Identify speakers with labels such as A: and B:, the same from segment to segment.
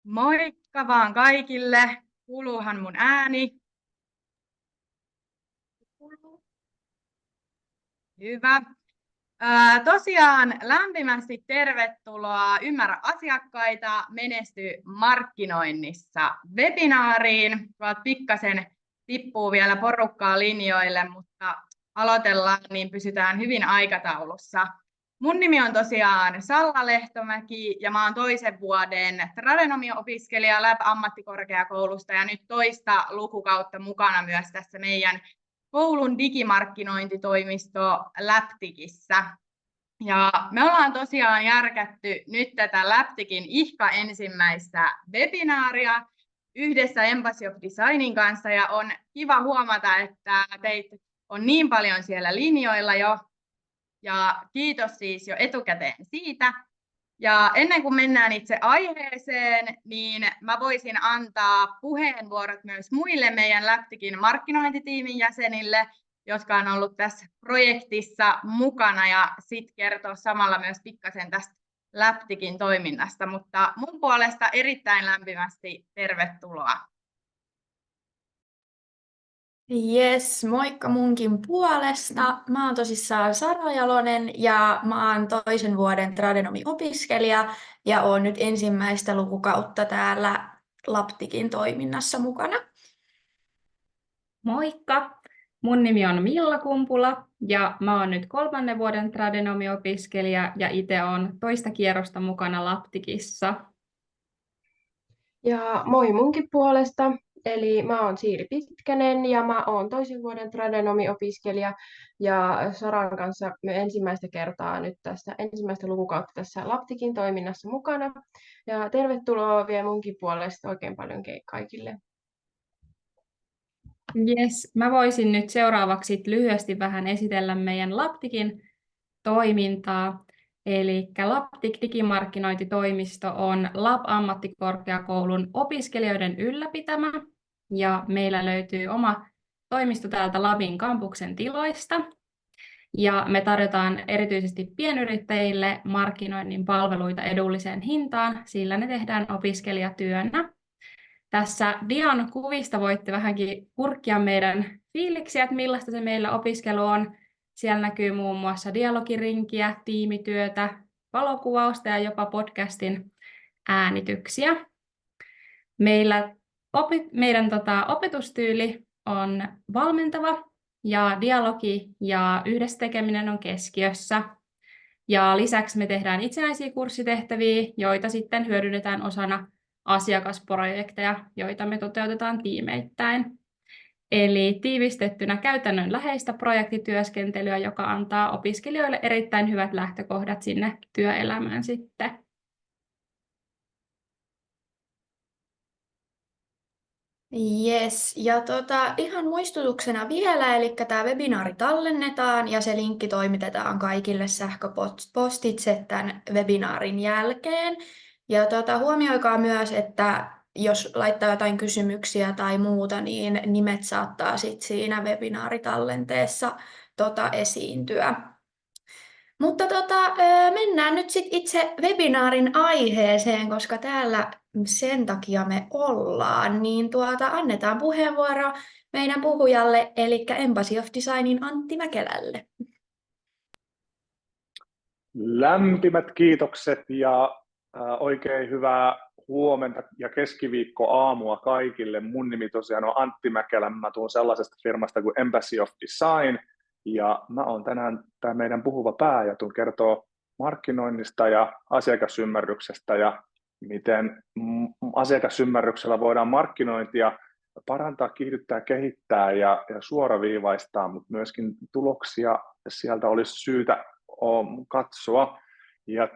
A: Moikka vaan kaikille. Kuuluuhan mun ääni? Kuuluu. Hyvä. Tosiaan lämpimästi tervetuloa Ymmärrä asiakkaita, menesty markkinoinnissa webinaariin. Pikkasen tippuu vielä porukkaa linjoille, mutta aloitellaan, niin pysytään hyvin aikataulussa. Mun nimi on tosiaan Salla Lehtomäki ja mä oon toisen vuoden tradenomio-opiskelija Lab-ammattikorkeakoulusta ja nyt toista lukukautta mukana myös tässä meidän koulun digimarkkinointitoimisto Labtigissä. Ja me ollaan tosiaan järkätty nyt tätä Labtigin ensimmäistä webinaaria yhdessä Embassy of Designin kanssa ja on kiva huomata, että teitä on niin paljon siellä linjoilla jo. Ja kiitos siis jo etukäteen siitä. Ja ennen kuin mennään itse aiheeseen, niin mä voisin antaa puheenvuorot myös muille meidän Labtigin markkinointitiimin jäsenille, jotka on ollut tässä projektissa mukana ja sitten kertoa samalla myös pikkasen tästä Labtigin toiminnasta. Mutta mun puolesta erittäin lämpimästi tervetuloa.
B: Jes, moikka munkin puolesta. Mä oon tosissaan Sara Jalonen ja mä oon toisen vuoden tradenomi-opiskelija ja oon nyt ensimmäistä lukukautta täällä Labtigin toiminnassa mukana.
C: Moikka! Mun nimi on Milla Kumpula ja mä oon nyt kolmannen vuoden tradenomi-opiskelija ja itse oon toista kierrosta mukana Labtigissa.
D: Ja moi munkin puolesta, eli mä oon Siiri Pitkänen ja mä oon toisen vuoden tradenomi-opiskelija ja Saran kanssa me ensimmäistä kertaa nyt tässä ensimmäistä lukukautta tässä Labtigin toiminnassa mukana. Ja tervetuloa vielä munkin puolesta oikein paljon kaikille.
C: Jes, mä voisin nyt seuraavaksi lyhyesti vähän esitellä meidän Labtigin toimintaa. Eli Labtig digimarkkinointitoimisto on Lab-ammattikorkeakoulun opiskelijoiden ylläpitämä ja meillä löytyy oma toimisto täältä Labin kampuksen tiloista. Ja me tarjotaan erityisesti pienyrittäjille markkinoinnin palveluita edulliseen hintaan, sillä ne tehdään opiskelijatyönä. Tässä dian kuvista voitte vähänkin kurkkia meidän fiiliksiä, että millaista se meillä opiskelu on. Siellä näkyy muun muassa dialogirinkiä, tiimityötä, valokuvausta ja jopa podcastin äänityksiä. Meidän opetustyyli on valmentava ja dialogi ja yhdessä tekeminen on keskiössä. Ja lisäksi me tehdään itsenäisiä kurssitehtäviä, joita sitten hyödynnetään osana asiakasprojekteja, joita me toteutetaan tiimeittäin. Eli tiivistettynä käytännönläheistä projektityöskentelyä, joka antaa opiskelijoille erittäin hyvät lähtökohdat sinne työelämään sitten.
B: Jes, ja ihan muistutuksena vielä, eli tämä webinaari tallennetaan ja se linkki toimitetaan kaikille sähköpostitse tämän webinaarin jälkeen. Ja huomioikaa myös, että jos laittaa jotain kysymyksiä tai muuta, niin nimet saattaa sit siinä webinaaritallenteessa esiintyä. Mutta mennään nyt sit itse webinaarin aiheeseen, koska täällä sen takia me ollaan, niin annetaan puheenvuoro meidän puhujalle, eli Embassy of Designin Antti Mäkelälle.
E: Lämpimät kiitokset ja oikein hyvää huomenta ja keskiviikkoaamua kaikille. Mun nimi tosiaan on Antti Mäkelä, mä tuun sellaisesta firmasta kuin Embassy of Design, ja mä oon tänään tämä meidän puhuva pää ja tuun kertoo markkinoinnista ja asiakasymmärryksestä ja miten asiakasymmärryksellä voidaan markkinointia parantaa, kiihdyttää, kehittää ja suoraviivaistaa, mutta myöskin tuloksia sieltä olisi syytä katsoa. Ja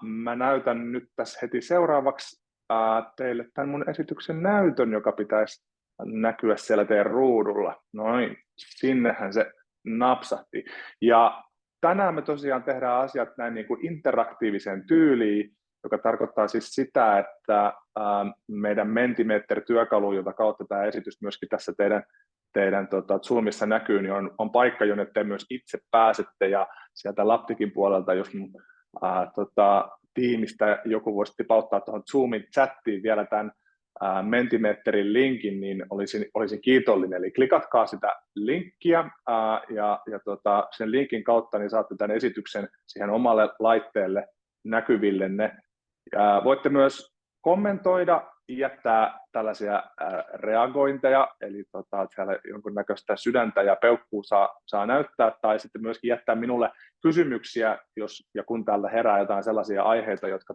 E: mä näytän nyt tässä heti seuraavaksi teille tämän mun esityksen näytön, joka pitäisi näkyä siellä teidän ruudulla. Noin, sinnehän se napsahti. Ja tänään me tosiaan tehdään asiat näin niin kuin interaktiivisen tyyliin, joka tarkoittaa siis sitä, että meidän Mentimeter-työkalu, jota kautta tämä esitys myöskin tässä teidän Zoomissa näkyy, niin on paikka, jonne te myös itse pääsette, ja sieltä Labtigin puolelta, jos tiimistä joku voisi tipauttaa tuohon Zoomin chattiin vielä tämän Mentimetterin linkin, niin olisin kiitollinen. Eli klikatkaa sitä linkkiä ja sen linkin kautta niin saatte tämän esityksen siihen omalle laitteelle näkyvillenne. Voitte myös kommentoida, jättää tällaisia reagointeja, eli siellä jonkunnäköistä sydäntä ja peukkuu saa näyttää, tai sitten myöskin jättää minulle kysymyksiä, jos ja kun täältä herää jotain sellaisia aiheita, jotka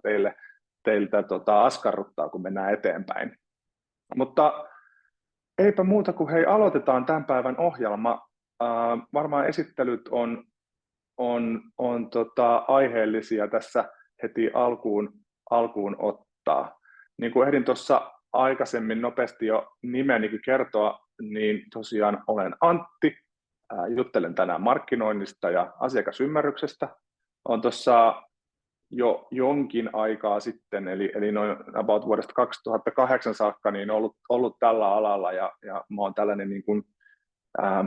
E: teiltä askarruttaa, kun mennään eteenpäin. Mutta eipä muuta kuin hei, aloitetaan tämän päivän ohjelma. Varmaan esittelyt on aiheellisia tässä heti alkuun ottaa. Niin kuin ehdin tuossa aikaisemmin nopeasti jo nimenikin kertoa, niin tosiaan olen Antti. Juttelen tänään markkinoinnista ja asiakasymmärryksestä. Olen tuossa jo jonkin aikaa sitten, eli noin about vuodesta 2008 saakka, niin ollut tällä alalla ja mä oon tällainen niin kuin,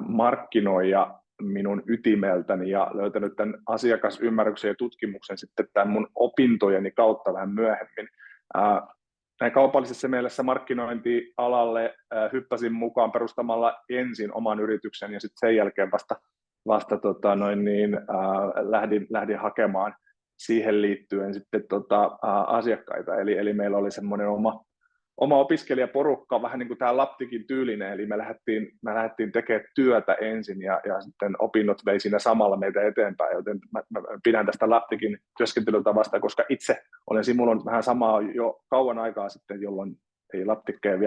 E: markkinoija minun ytimeltäni ja löytänyt tämän asiakasymmärryksen ja tutkimuksen sitten tämän mun opintojeni kautta vähän myöhemmin. Näin kaupallisessa mielessä markkinointialalle hyppäsin mukaan perustamalla ensin oman yrityksen ja sitten sen jälkeen vasta lähdin hakemaan siihen liittyen sitten asiakkaita. Eli meillä oli semmoinen oma opiskelijaporukka, vähän niin kuin tämä Laptikin tyylinen, eli me lähdettiin tekemään työtä ensin ja sitten opinnot vei siinä samalla meitä eteenpäin, joten mä pidän tästä Laptikin työskentelytavasta, koska itse olen simuloinut vähän samaa jo kauan aikaa sitten, jolloin ei Laptikkeja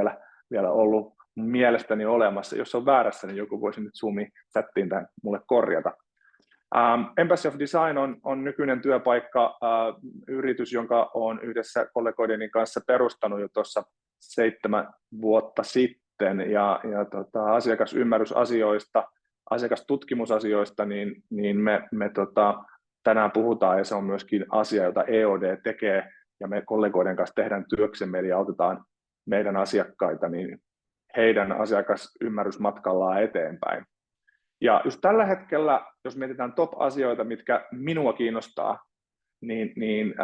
E: vielä ollut mielestäni olemassa. Jos on väärässä, niin joku voisi nyt Zoom-chattiin tämän mulle korjata. Embassy of Design on nykyinen työpaikka, yritys, jonka olen yhdessä kollegoideni kanssa perustanut jo tuossa 7 vuotta sitten, ja asiakasymmärrysasioista, asiakastutkimusasioista, niin me tänään puhutaan, ja se on myöskin asia, jota EOD tekee, ja me kollegoiden kanssa tehdään työksemme, eli autetaan meidän asiakkaita niin heidän asiakasymmärrysmatkallaan eteenpäin. Ja just tällä hetkellä, jos mietitään top-asioita, mitkä minua kiinnostaa, niin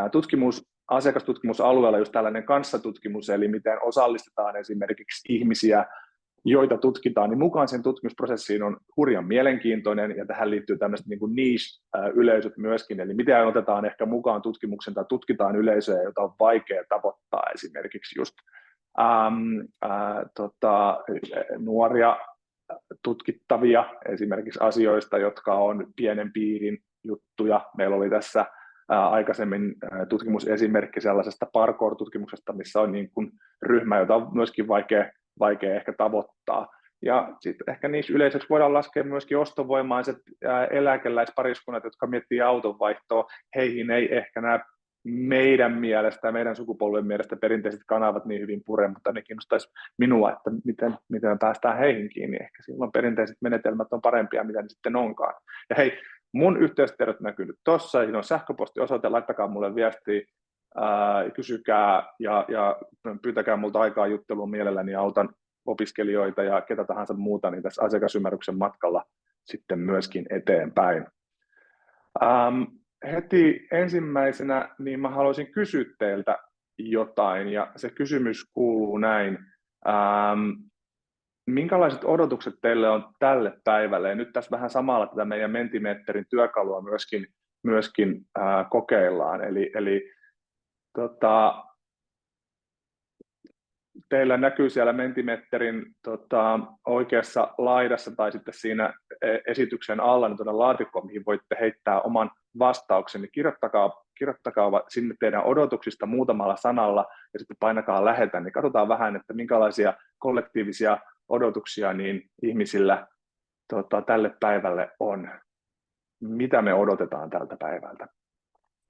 E: asiakastutkimusalueella just tällainen kanssatutkimus, eli miten osallistetaan esimerkiksi ihmisiä, joita tutkitaan, niin mukaan sen tutkimusprosessiin on hurjan mielenkiintoinen, ja tähän liittyy tämmöiset niin kuin niche-yleisöt myöskin, eli miten otetaan ehkä mukaan tutkimuksen tai tutkitaan yleisöjä, joita on vaikea tavoittaa, esimerkiksi just nuoria tutkittavia esimerkiksi asioista, jotka on pienen piirin juttuja. Meillä oli tässä aikaisemmin tutkimusesimerkki sellaisesta parkour-tutkimuksesta, missä on niin kuin ryhmä, jota on myöskin vaikea ehkä tavoittaa. Ja sitten ehkä niissä yleisöksi voidaan laskea myöskin ostovoimaiset eläkeläispariskunnat, jotka miettii autonvaihtoa. Heihin ei ehkä nämä meidän mielestä ja meidän sukupolven mielestä perinteiset kanavat niin hyvin pure, mutta ne kiinnostaisi minua, että miten päästään heihin kiinni. Ehkä silloin perinteiset menetelmät on parempia, mitä ne sitten onkaan. Ja hei, mun yhteystiedot näkyy nyt tuossa, siinä on sähköpostiosoite, laittakaa mulle viestiä, kysykää ja pyytäkää multa aikaa jutteluun mielelläni, autan opiskelijoita ja ketä tahansa muuta niin tässä asiakasymmärryksen matkalla sitten myöskin eteenpäin. Heti ensimmäisenä niin mä haluaisin kysyä teiltä jotain, ja se kysymys kuuluu näin. Minkälaiset odotukset teille on tälle päivälle? Ja nyt tässä vähän samalla tätä meidän Mentimetterin työkalua myöskin kokeillaan. Eli teillä näkyy siellä Mentimetterin oikeassa laidassa tai sitten siinä esityksen alla niin tuonne laatikkoon, mihin voitte heittää oman vastauksen, niin kirjoittakaa sinne teidän odotuksista muutamalla sanalla ja sitten painakaa lähetä, niin katsotaan vähän, että minkälaisia kollektiivisia odotuksia niin ihmisillä tälle päivälle on. Mitä me odotetaan tältä päivältä?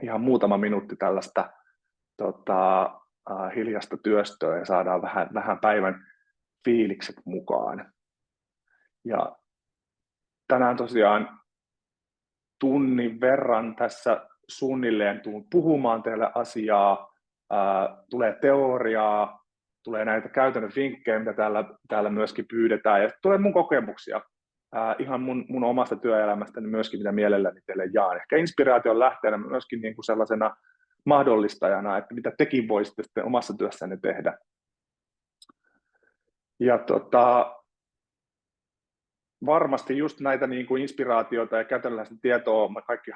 E: Ihan muutama minuutti tällaista hiljasta työstöä ja saadaan vähän päivän fiilikset mukaan. Ja tänään tosiaan tunnin verran tässä suunnilleen tuun puhumaan teille asiaa, tulee teoriaa, tulee näitä käytännön vinkkejä, mitä täällä myöskin pyydetään, ja tulee mun kokemuksia ihan mun omasta työelämästäni myöskin, mitä mielelläni teille jaan. Ehkä inspiraation lähteenä myöskin niin kuin sellaisena mahdollistajana, että mitä tekin voisitte sitten omassa työssänne tehdä. Ja varmasti just näitä niin kuin inspiraatioita ja käytännöllistä tietoa me kaikki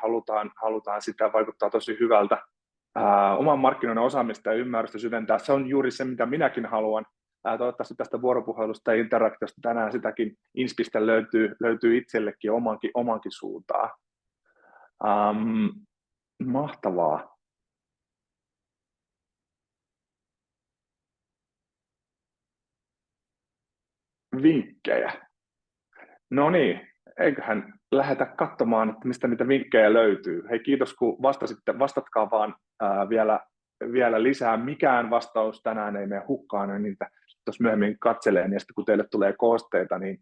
E: halutaan sitä, vaikuttaa tosi hyvältä. Oman markkinoiden osaamista ja ymmärrystä syventää, se on juuri se, mitä minäkin haluan. Toivottavasti tästä vuoropuhelusta ja interaktiosta tänään sitäkin inspistä löytyy itsellekin omankin suuntaan. Mahtavaa. Vinkkejä. No niin, eiköhän lähdetä katsomaan, että mistä niitä vinkkejä löytyy. Hei, kiitos kun vastasitte. Vastatkaa vaan vielä lisää. Mikään vastaus tänään ei mene hukkaan, niin niitä tuossa myöhemmin katselee, ja sitten kun teille tulee koosteita, niin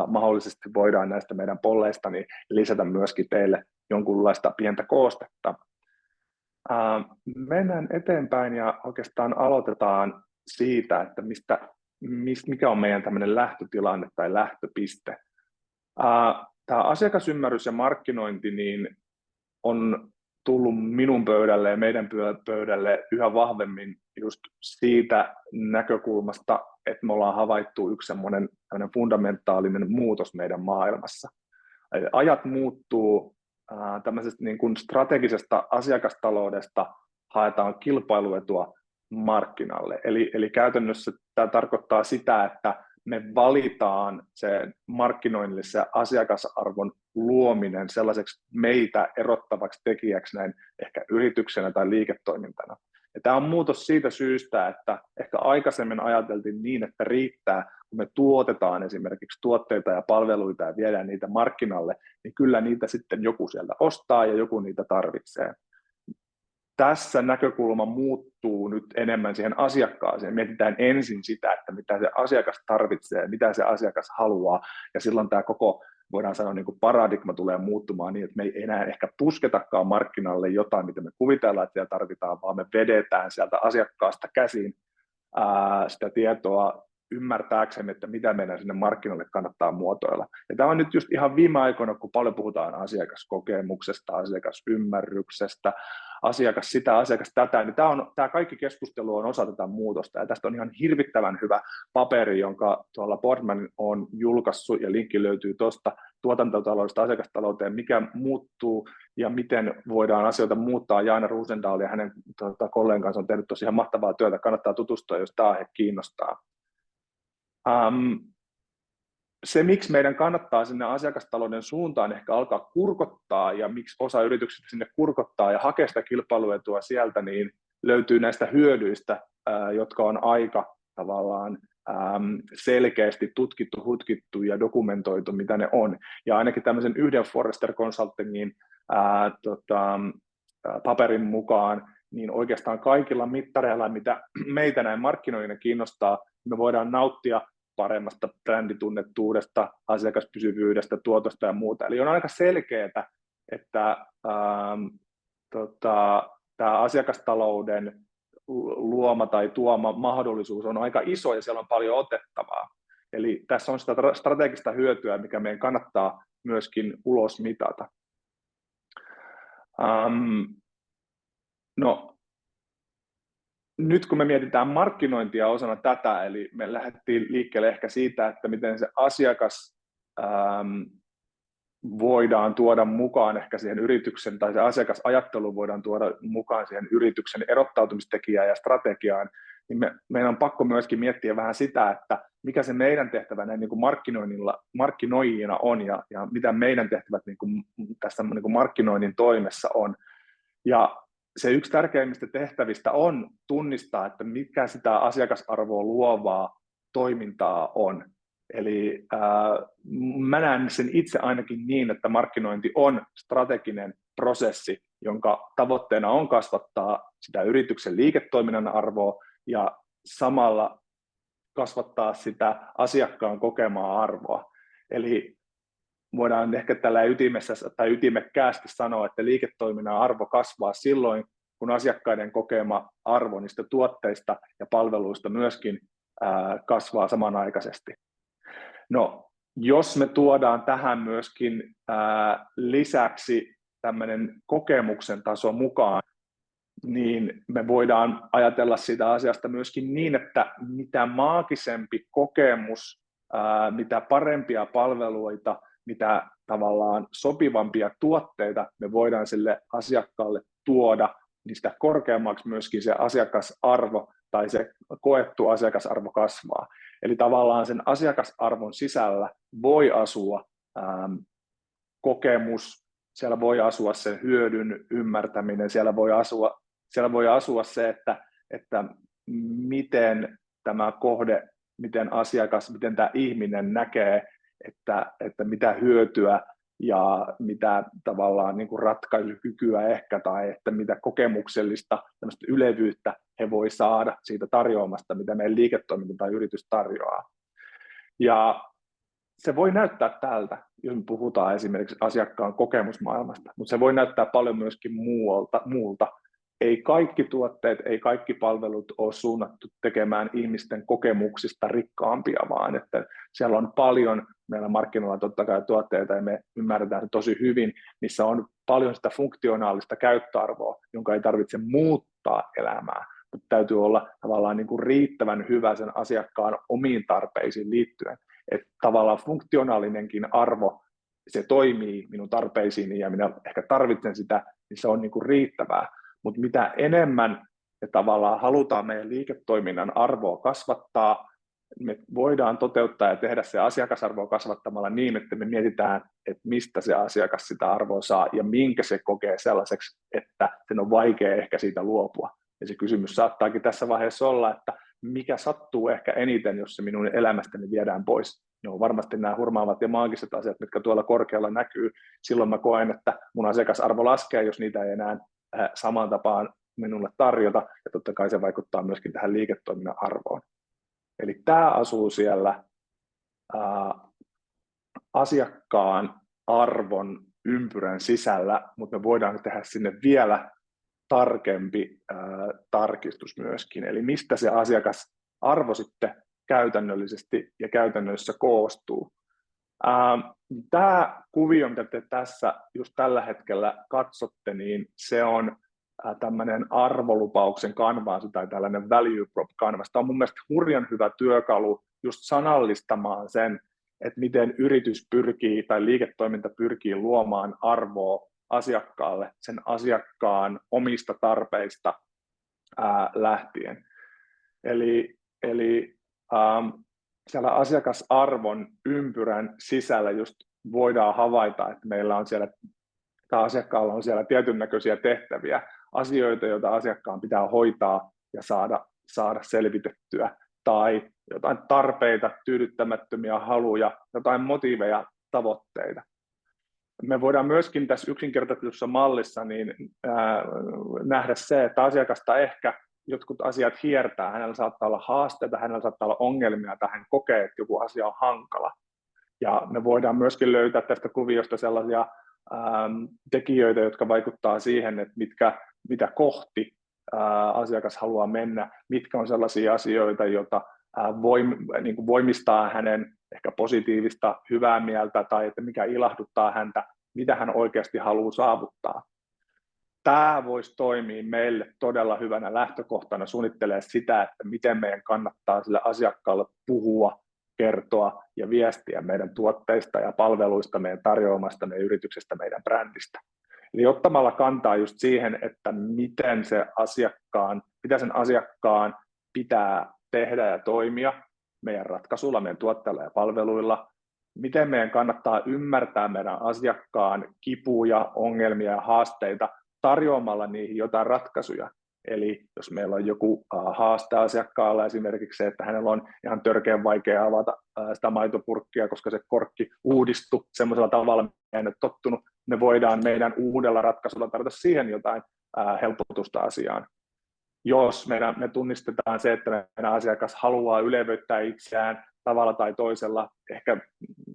E: mahdollisesti voidaan näistä meidän polleista niin lisätä myöskin teille jonkunlaista pientä koostetta. Mennään eteenpäin ja oikeastaan aloitetaan siitä, että mikä on meidän tämmöinen lähtötilanne tai lähtöpiste. Tämä asiakasymmärrys ja markkinointi niin on tullut minun pöydälle ja meidän pöydälle yhä vahvemmin just siitä näkökulmasta, että me ollaan havaittu yksi semmoinen fundamentaalinen muutos meidän maailmassa. Eli ajat muuttuu, tämmöisestä niin kuin strategisesta asiakastaloudesta haetaan kilpailuetua markkinalle. Eli käytännössä tämä tarkoittaa sitä, että me valitaan se markkinoinnillisen asiakasarvon luominen sellaiseksi meitä erottavaksi tekijäksi näin ehkä yrityksenä tai liiketoimintana. Ja tämä on muutos siitä syystä, että ehkä aikaisemmin ajateltiin niin, että riittää, kun me tuotetaan esimerkiksi tuotteita ja palveluita ja viedään niitä markkinalle, niin kyllä niitä sitten joku sieltä ostaa ja joku niitä tarvitsee. Tässä näkökulma muuttuu nyt enemmän siihen asiakkaaseen. Mietitään ensin sitä, että mitä se asiakas tarvitsee, mitä se asiakas haluaa, ja silloin tämä koko, voidaan sanoa, niin kuin paradigma tulee muuttumaan niin, että me ei enää ehkä pusketakaan markkinalle jotain, mitä me kuvitellaan, että siellä tarvitaan, vaan me vedetään sieltä asiakkaasta käsin sitä tietoa ymmärtääksemme, että mitä meidän sinne markkinoille kannattaa muotoilla. Ja tämä on nyt just ihan viime aikoina, kun paljon puhutaan asiakaskokemuksesta, asiakasymmärryksestä, asiakas sitä, asiakas tätä, niin tämä kaikki keskustelu on osa tätä muutosta. Ja tästä on ihan hirvittävän hyvä paperi, jonka tuolla Boardman on julkaissut, ja linkki löytyy tuosta tuotantotaloudesta asiakastalouteen, mikä muuttuu ja miten voidaan asioita muuttaa. Jaana Roosendahl ja hänen kollegan kanssa on tehnyt tosiaan mahtavaa työtä, kannattaa tutustua, jos tämä aihe kiinnostaa. Se, miksi meidän kannattaa sinne asiakastalouden suuntaan ehkä alkaa kurkottaa ja miksi osa yrityksistä sinne kurkottaa ja hakea sitä kilpailuetua sieltä, niin löytyy näistä hyödyistä, jotka on aika tavallaan selkeästi hutkittu ja dokumentoitu, mitä ne on. Ja ainakin tämmöisen yhden Forrester Consultingin paperin mukaan, niin oikeastaan kaikilla mittareilla, mitä meitä näin markkinoina kiinnostaa, me voidaan nauttia paremmasta bränditunnettuudesta, asiakaspysyvyydestä, tuotosta ja muuta. Eli on aika selkeää, että tämä asiakastalouden luoma tai tuoma mahdollisuus on aika iso ja siellä on paljon otettavaa. Eli tässä on sitä strategista hyötyä, mikä meidän kannattaa myöskin ulos mitata. Nyt kun me mietitään markkinointia osana tätä, eli me lähdettiin liikkeelle ehkä siitä, että miten se asiakas voidaan tuoda mukaan ehkä siihen yrityksen, tai se asiakasajattelu voidaan tuoda mukaan siihen yrityksen erottautumistekijään ja strategiaan, niin meidän on pakko myöskin miettiä vähän sitä, että mikä se meidän tehtävä näin niin kuin markkinoijina on, ja mitä meidän tehtävät niin kuin tässä niin kuin markkinoinnin toimessa on. Ja se yksi tärkeimmistä tehtävistä on tunnistaa, että mikä sitä asiakasarvoa luovaa toimintaa on. Eli mä näen sen itse ainakin niin, että markkinointi on strateginen prosessi, jonka tavoitteena on kasvattaa sitä yrityksen liiketoiminnan arvoa ja samalla kasvattaa sitä asiakkaan kokemaa arvoa. Eli voidaan ehkä tällä ytimessä tai ytimekkäästi sanoa, että liiketoiminnan arvo kasvaa silloin, kun asiakkaiden kokema arvo niistä tuotteista ja palveluista myöskin kasvaa samanaikaisesti. No, jos me tuodaan tähän myöskin lisäksi tämmöinen kokemuksen taso mukaan, niin me voidaan ajatella siitä asiasta myöskin niin, että mitä maagisempi kokemus, mitä parempia palveluita, mitä tavallaan sopivampia tuotteita me voidaan sille asiakkaalle tuoda, niin sitä korkeammaksi myöskin se asiakasarvo tai se koettu asiakasarvo kasvaa. Eli tavallaan sen asiakasarvon sisällä voi asua kokemus, siellä voi asua sen hyödyn ymmärtäminen, siellä voi asua se, että miten tämä kohde, miten asiakas, miten tämä ihminen näkee, että mitä hyötyä ja mitä tavallaan niin kuin ratkaisukykyä ehkä, tai että mitä kokemuksellista ylevyyttä he voi saada siitä tarjoamasta, mitä meidän liiketoiminta tai yritys tarjoaa. Ja se voi näyttää tältä, jos me puhutaan esimerkiksi asiakkaan kokemusmaailmasta, mutta se voi näyttää paljon myöskin muulta. Ei kaikki tuotteet, ei kaikki palvelut ole suunnattu tekemään ihmisten kokemuksista rikkaampia, vaan että siellä on paljon meillä markkinoilla totta kai tuotteita, ja me ymmärretään se tosi hyvin, missä on paljon sitä funktionaalista käyttöarvoa, jonka ei tarvitse muuttaa elämää, mutta täytyy olla tavallaan niin kuin riittävän hyvä sen asiakkaan omiin tarpeisiin liittyen. Että tavallaan funktionaalinenkin arvo, se toimii minun tarpeisiini ja minä ehkä tarvitsen sitä, niin se on niin kuin riittävää. Mutta mitä enemmän me tavallaan halutaan meidän liiketoiminnan arvoa kasvattaa, me voidaan toteuttaa ja tehdä se asiakasarvoa kasvattamalla niin, että me mietitään, että mistä se asiakas sitä arvoa saa ja minkä se kokee sellaiseksi, että sen on vaikea ehkä siitä luopua. Ja se kysymys saattaakin tässä vaiheessa olla, että mikä sattuu ehkä eniten, jos se minun elämästäni viedään pois. Ne on varmasti nämä hurmaavat ja maagiset asiat, mitkä tuolla korkealla näkyy. Silloin mä koen, että mun asiakasarvo laskee, jos niitä ei enää samaan tapaan minulle tarjota, ja totta kai se vaikuttaa myöskin tähän liiketoiminnan arvoon. Eli tämä asuu siellä asiakkaan arvon ympyrän sisällä, mutta me voidaan tehdä sinne vielä tarkempi tarkistus myöskin, eli mistä se asiakasarvo sitten käytännöllisesti ja käytännössä koostuu. Tämä kuvio, mitä te tässä just tällä hetkellä katsotte, niin se on tämmöinen arvolupauksen kanvaasi tai tällainen value prop canvas. Tämä on mun mielestä hurjan hyvä työkalu just sanallistamaan sen, että miten yritys pyrkii tai liiketoiminta pyrkii luomaan arvoa asiakkaalle sen asiakkaan omista tarpeista lähtien. Eli siellä asiakasarvon ympyrän sisällä just voidaan havaita, että meillä on siellä, tai asiakkaalla on siellä tietyn näköisiä tehtäviä, asioita, joita asiakkaan pitää hoitaa ja saada selvitettyä, tai jotain tarpeita, tyydyttämättömiä haluja, jotain motiiveja, tavoitteita. Me voidaan myöskin tässä yksinkertaistetussa mallissa niin, nähdä se, että asiakasta ehkä jotkut asiat hiertää, hänellä saattaa olla haasteita, hänellä saattaa olla ongelmia, tai hän kokee, että joku asia on hankala. Ja me voidaan myöskin löytää tästä kuviosta sellaisia tekijöitä, jotka vaikuttaa siihen, että mitä kohti asiakas haluaa mennä, mitkä on sellaisia asioita, joita voimistaa hänen ehkä positiivista hyvää mieltä, tai että mikä ilahduttaa häntä, mitä hän oikeasti haluaa saavuttaa. Tämä voisi toimia meille todella hyvänä lähtökohtana suunnittelee sitä, että miten meidän kannattaa sille asiakkaalle puhua, kertoa ja viestiä meidän tuotteista ja palveluista, meidän tarjoamasta, meidän yrityksestä, meidän brändistä. Eli ottamalla kantaa just siihen, että mitä sen asiakkaan pitää tehdä ja toimia meidän ratkaisuilla, meidän tuotteilla ja palveluilla, miten meidän kannattaa ymmärtää meidän asiakkaan kipuja, ongelmia ja haasteita tarjoamalla niihin jotain ratkaisuja. Eli jos meillä on joku haaste asiakkaalla, esimerkiksi se, että hänellä on ihan törkeän vaikea avata sitä maitopurkkia, koska se korkki uudistui semmoisella tavalla, mikä ei ole tottunut, me voidaan meidän uudella ratkaisulla tarjota siihen jotain helpotusta asiaan. Jos me tunnistetaan se, että meidän asiakas haluaa ylevöittää itseään tavalla tai toisella, ehkä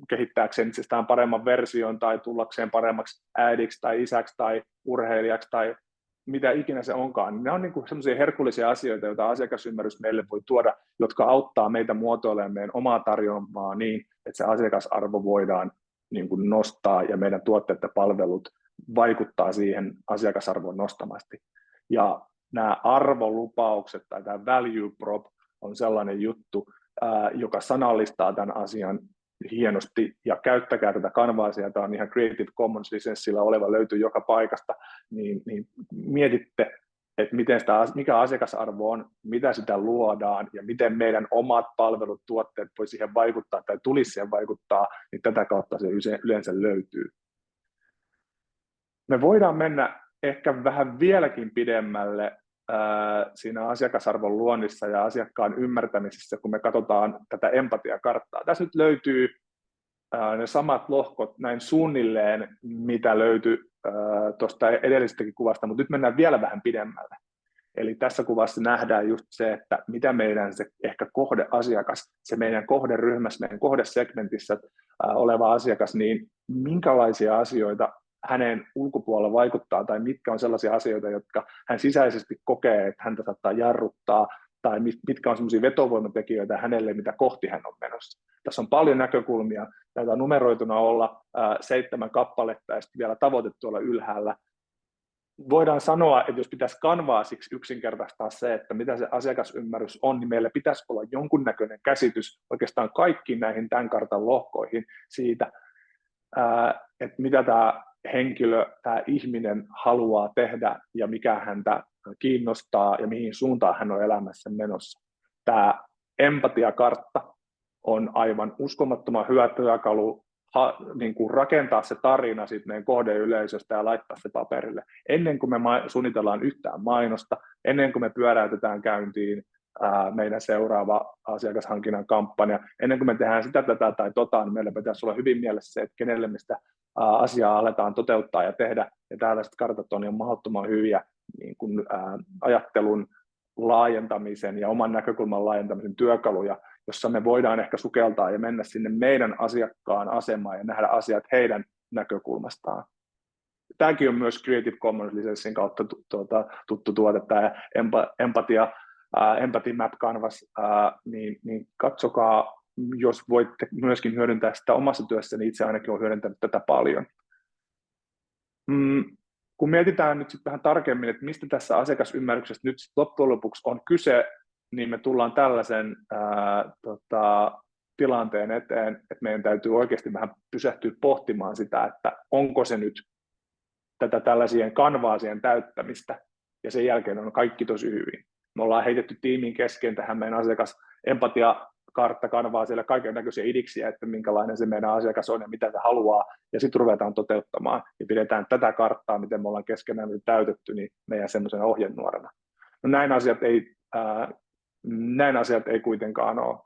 E: kehittääkseen itsestään paremman version tai tullakseen paremmaksi äidiksi tai isäksi tai urheilijaksi tai mitä ikinä se onkaan, niin ne on niinku sellaisia herkullisia asioita, joita asiakasymmärrys meille voi tuoda, jotka auttaa meitä muotoilemaan meidän omaa tarjoamaa niin, että se asiakasarvo voidaan niinku nostaa ja meidän tuotteet ja palvelut vaikuttaa siihen asiakasarvoon nostamasti. Ja nämä arvolupaukset tai tämä value prop on sellainen juttu, joka sanallistaa tämän asian hienosti, ja käyttäkää tätä kanvaasia, tämä on ihan Creative Commons-lisenssillä oleva, löytyy joka paikasta, niin mietitte, että mikä asiakasarvo on, mitä sitä luodaan ja miten meidän omat palvelut, tuotteet voi siihen vaikuttaa tai tulisi siihen vaikuttaa, niin tätä kautta se yleensä löytyy. Me voidaan mennä ehkä vähän vieläkin pidemmälle siinä asiakasarvon luonnissa ja asiakkaan ymmärtämisessä, kun me katsotaan tätä empatiakarttaa. Tässä nyt löytyy ne samat lohkot näin suunnilleen, mitä löytyi tuosta edellisestäkin kuvasta, mutta nyt mennään vielä vähän pidemmälle. Eli tässä kuvassa nähdään just se, että mitä meidän se ehkä kohdeasiakas, se meidän kohderyhmässä, meidän kohdesegmentissä oleva asiakas, niin minkälaisia asioita hänen ulkopuolella vaikuttaa, tai mitkä on sellaisia asioita, jotka hän sisäisesti kokee, että häntä saattaa jarruttaa, tai mitkä on sellaisia vetovoimatekijöitä hänelle, mitä kohti hän on menossa. Tässä on paljon näkökulmia, näitä on numeroituna olla 7 kappaletta, ja sitten vielä tavoite tuolla ylhäällä. Voidaan sanoa, että jos pitäisi kanvaasiksi yksinkertaistaa se, että mitä se asiakasymmärrys on, niin meillä pitäisi olla jonkunnäköinen käsitys oikeastaan kaikkiin näihin tämän kartan lohkoihin siitä, että mitä tämä henkilö, tämä ihminen haluaa tehdä ja mikä häntä kiinnostaa ja mihin suuntaan hän on elämässä menossa. Tämä empatiakartta on aivan uskomattoman hyvä työkalu niin kuin rakentaa se tarina siitä meidän kohdeyleisöstä ja laittaa se paperille. Ennen kuin me suunnitellaan yhtään mainosta, ennen kuin me pyöräytetään käyntiin meidän seuraava asiakashankinnan kampanja, ennen kuin me tehdään sitä, tätä tai tota, niin meillä pitäisi olla hyvin mielessä se, että kenelle me sitä asiaa aletaan toteuttaa ja tehdä. Ja tällaiset kartat on jo mahdottoman hyviä niin kuin, ajattelun laajentamisen ja oman näkökulman laajentamisen työkaluja, jossa me voidaan ehkä sukeltaa ja mennä sinne meidän asiakkaan asemaan ja nähdä asiat heidän näkökulmastaan. Tämäkin on myös Creative Commons-lisenssin kautta tuttu tuote, tämä Empathy Map Canvas, niin katsokaa, jos voitte myöskin hyödyntää sitä omassa työssä, niin itse ainakin olen hyödyntänyt tätä paljon. Kun mietitään nyt sitten vähän tarkemmin, että mistä tässä asiakasymmärryksessä nyt loppujen lopuksi on kyse, niin me tullaan tällaisen tilanteen eteen, että meidän täytyy oikeasti vähän pysähtyä pohtimaan sitä, että onko se nyt tätä tällaisien kanvaasien täyttämistä, ja sen jälkeen on kaikki tosi hyvin. Me ollaan heitetty tiimin kesken tähän meidän asiakasempatia-kartta kanvaa siellä kaiken näköisiä idiksiä, että minkälainen se meidän asiakas on ja mitä se haluaa, ja sitten ruvetaan toteuttamaan, ja pidetään tätä karttaa, miten me ollaan keskenään täytetty, niin meidän semmoisena ohjenuorana. No näin asiat ei kuitenkaan ole.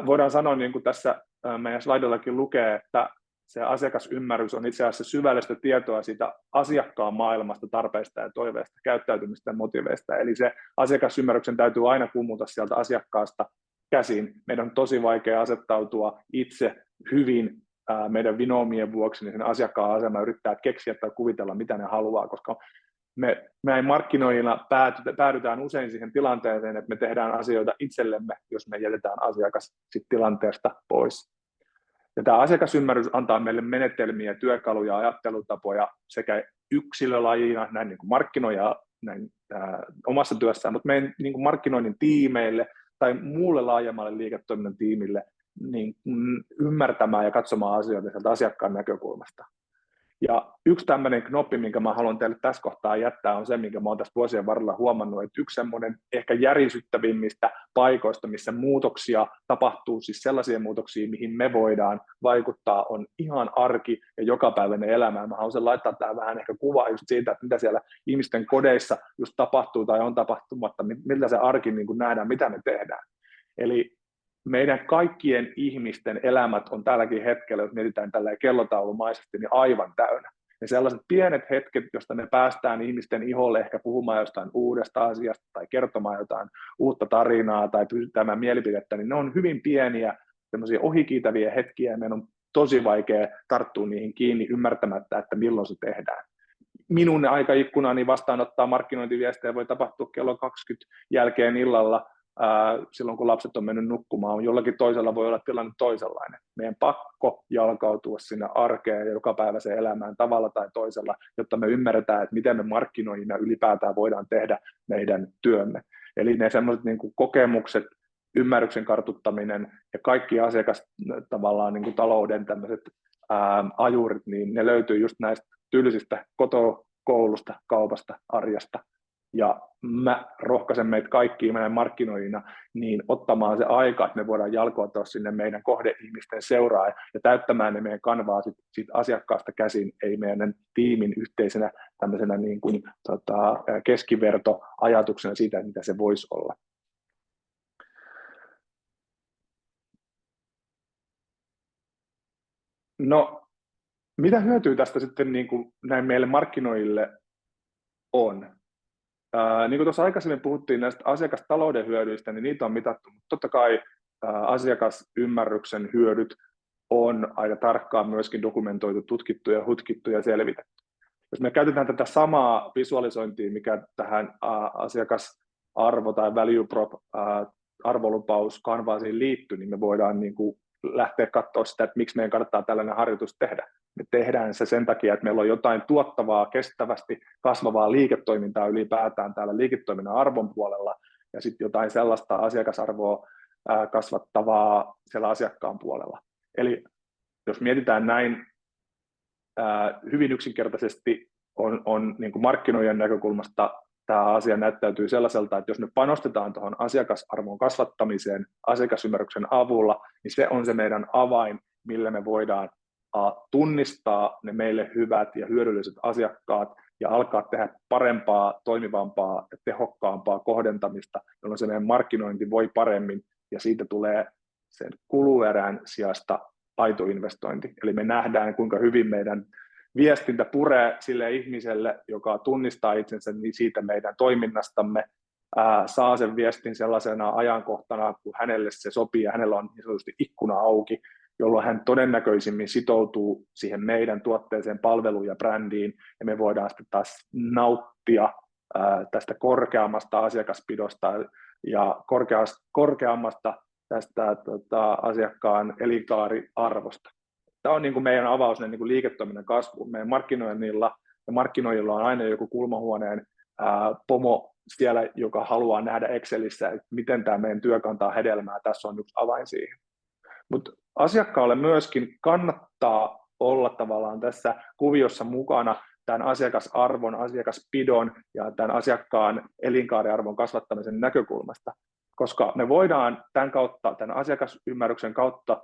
E: Voidaan sanoa, niin kuin tässä meidän slaidillakin lukee, että se asiakasymmärrys on itse asiassa syvällistä tietoa siitä asiakkaan maailmasta, tarpeista ja toiveista, käyttäytymistä ja motiveista. Eli se asiakasymmärryksen täytyy aina kummuta sieltä asiakkaasta käsin. Meidän on tosi vaikea asettautua itse hyvin meidän vinoomien vuoksi, niin sen asiakkaan asema yrittää keksiä tai kuvitella, mitä ne haluaa, koska me markkinoijilla päädytään usein siihen tilanteeseen, että me tehdään asioita itsellemme, jos me jätetään asiakas sit tilanteesta pois. Ja tämä asiakasymmärrys antaa meille menetelmiä, työkaluja, ajattelutapoja sekä yksilölajina, näin niin kuin markkinoija näin, omassa työssään, mutta meidän niin kuin markkinoinnin tiimeille tai muulle laajemmalle liiketoiminnan tiimille niin ymmärtämään ja katsomaan asioita sieltä asiakkaan näkökulmasta. Ja yksi tämmöinen knoppi, minkä mä haluan teille tässä kohtaa jättää, on se, minkä mä olen tässä vuosien varrella huomannut, että yksi semmoinen ehkä järisyttävimmistä paikoista, missä muutoksia tapahtuu, siis sellaisia muutoksia, mihin me voidaan vaikuttaa, on ihan arki ja jokapäiväinen elämä. Mä haluan laittaa tähän vähän ehkä kuvaa just siitä, että mitä siellä ihmisten kodeissa just tapahtuu tai on tapahtumatta, miltä se arki niin kuin nähdään, mitä me tehdään. Eli meidän kaikkien ihmisten elämät on tälläkin hetkellä, jos mietitään tällä kellotaulumaisesti, niin aivan täynnä. Ja sellaiset pienet hetket, joista me päästään ihmisten iholle ehkä puhumaan jostain uudesta asiasta tai kertomaan jotain uutta tarinaa tai pysyttämään mielipidettä, niin ne on hyvin pieniä, semmoisia ohikiitäviä hetkiä, ja meidän on tosi vaikea tarttua niihin kiinni ymmärtämättä, että milloin se tehdään. Minun aikaikkunani vastaanottaa markkinointiviestejä voi tapahtua kello 20 jälkeen illalla, silloin, kun lapset on mennyt nukkumaan. Jollakin toisella voi olla tilanne toisenlainen. Meidän pakko jalkautua sinne arkeen ja jokapäiväiseen elämään tavalla tai toisella, jotta me ymmärretään, että miten me markkinoijina ylipäätään voidaan tehdä meidän työmme. Eli ne sellaiset niin kuin kokemukset, ymmärryksen kartuttaminen ja kaikki tavallaan niin kuin talouden tämmöiset ajurit, niin ne löytyy just näistä tylsistä koulusta, kaupasta, arjesta. Ja mä rohkaisen meitä kaikkia meidän markkinoijina niin ottamaan se aika, että me voidaan jalkautua sinne meidän kohdeihmisten seuraan ja täyttämään ne meidän kanvaa sit asiakkaasta käsin, ei meidän tiimin yhteisenä tämmöisenä niin kuin, keskivertoajatuksena siitä, mitä se voisi olla. No, mitä hyötyä tästä sitten niin kuin näin meille markkinoijille on? Niin kuin tuossa aikaisemmin puhuttiin näistä asiakastalouden hyödyistä, niin niitä on mitattu, mutta totta kai asiakasymmärryksen hyödyt on aika tarkkaan myöskin dokumentoitu, tutkittu ja hutkittu ja selvitetty. Jos me käytetään tätä samaa visualisointia, mikä tähän asiakasarvo tai value prop arvolupaus kanvaasiin liittyy, niin me voidaan niin kuin lähteä katsoa sitä, että miksi meidän kannattaa tällainen harjoitus tehdä. Me tehdään se sen takia, että meillä on jotain tuottavaa, kestävästi kasvavaa liiketoimintaa ylipäätään täällä liiketoiminnan arvon puolella ja sitten jotain sellaista asiakasarvoa kasvattavaa siellä asiakkaan puolella. Eli jos mietitään näin hyvin yksinkertaisesti, on niin kuin markkinoiden näkökulmasta tämä asia näyttäytyy sellaiselta, että jos me panostetaan tuohon asiakasarvon kasvattamiseen asiakasymmärryksen avulla, niin se on se meidän avain, millä me voidaan tunnistaa ne meille hyvät ja hyödylliset asiakkaat ja alkaa tehdä parempaa, toimivampaa ja tehokkaampaa kohdentamista, jolloin se meidän markkinointi voi paremmin ja siitä tulee sen kuluerän sijasta aito investointi. Eli me nähdään, kuinka hyvin meidän viestintä puree sille ihmiselle, joka tunnistaa itsensä siitä meidän toiminnastamme, saa sen viestin sellaisena ajankohtana, kun hänelle se sopii ja hänellä on niin sanotusti ikkuna auki, jolloin hän todennäköisimmin sitoutuu siihen meidän tuotteeseen, palveluun ja brändiin, ja me voidaan sitten taas nauttia tästä korkeammasta asiakaspidosta ja korkeammasta tästä asiakkaan elinkaariarvosta. Tämä on niin kuin meidän avaus niin kuin liiketoiminnan kasvuun. Meidän markkinoijilla on aina joku kulmahuoneen pomo siellä, joka haluaa nähdä Excelissä, että miten tämä meidän työ kantaa hedelmää. Tässä on yksi avain siihen. Mutta asiakkaalle myöskin kannattaa olla tavallaan tässä kuviossa mukana tämän asiakasarvon, asiakaspidon ja tämän asiakkaan elinkaariarvon kasvattamisen näkökulmasta, koska me voidaan tämän kautta, tämän asiakasymmärryksen kautta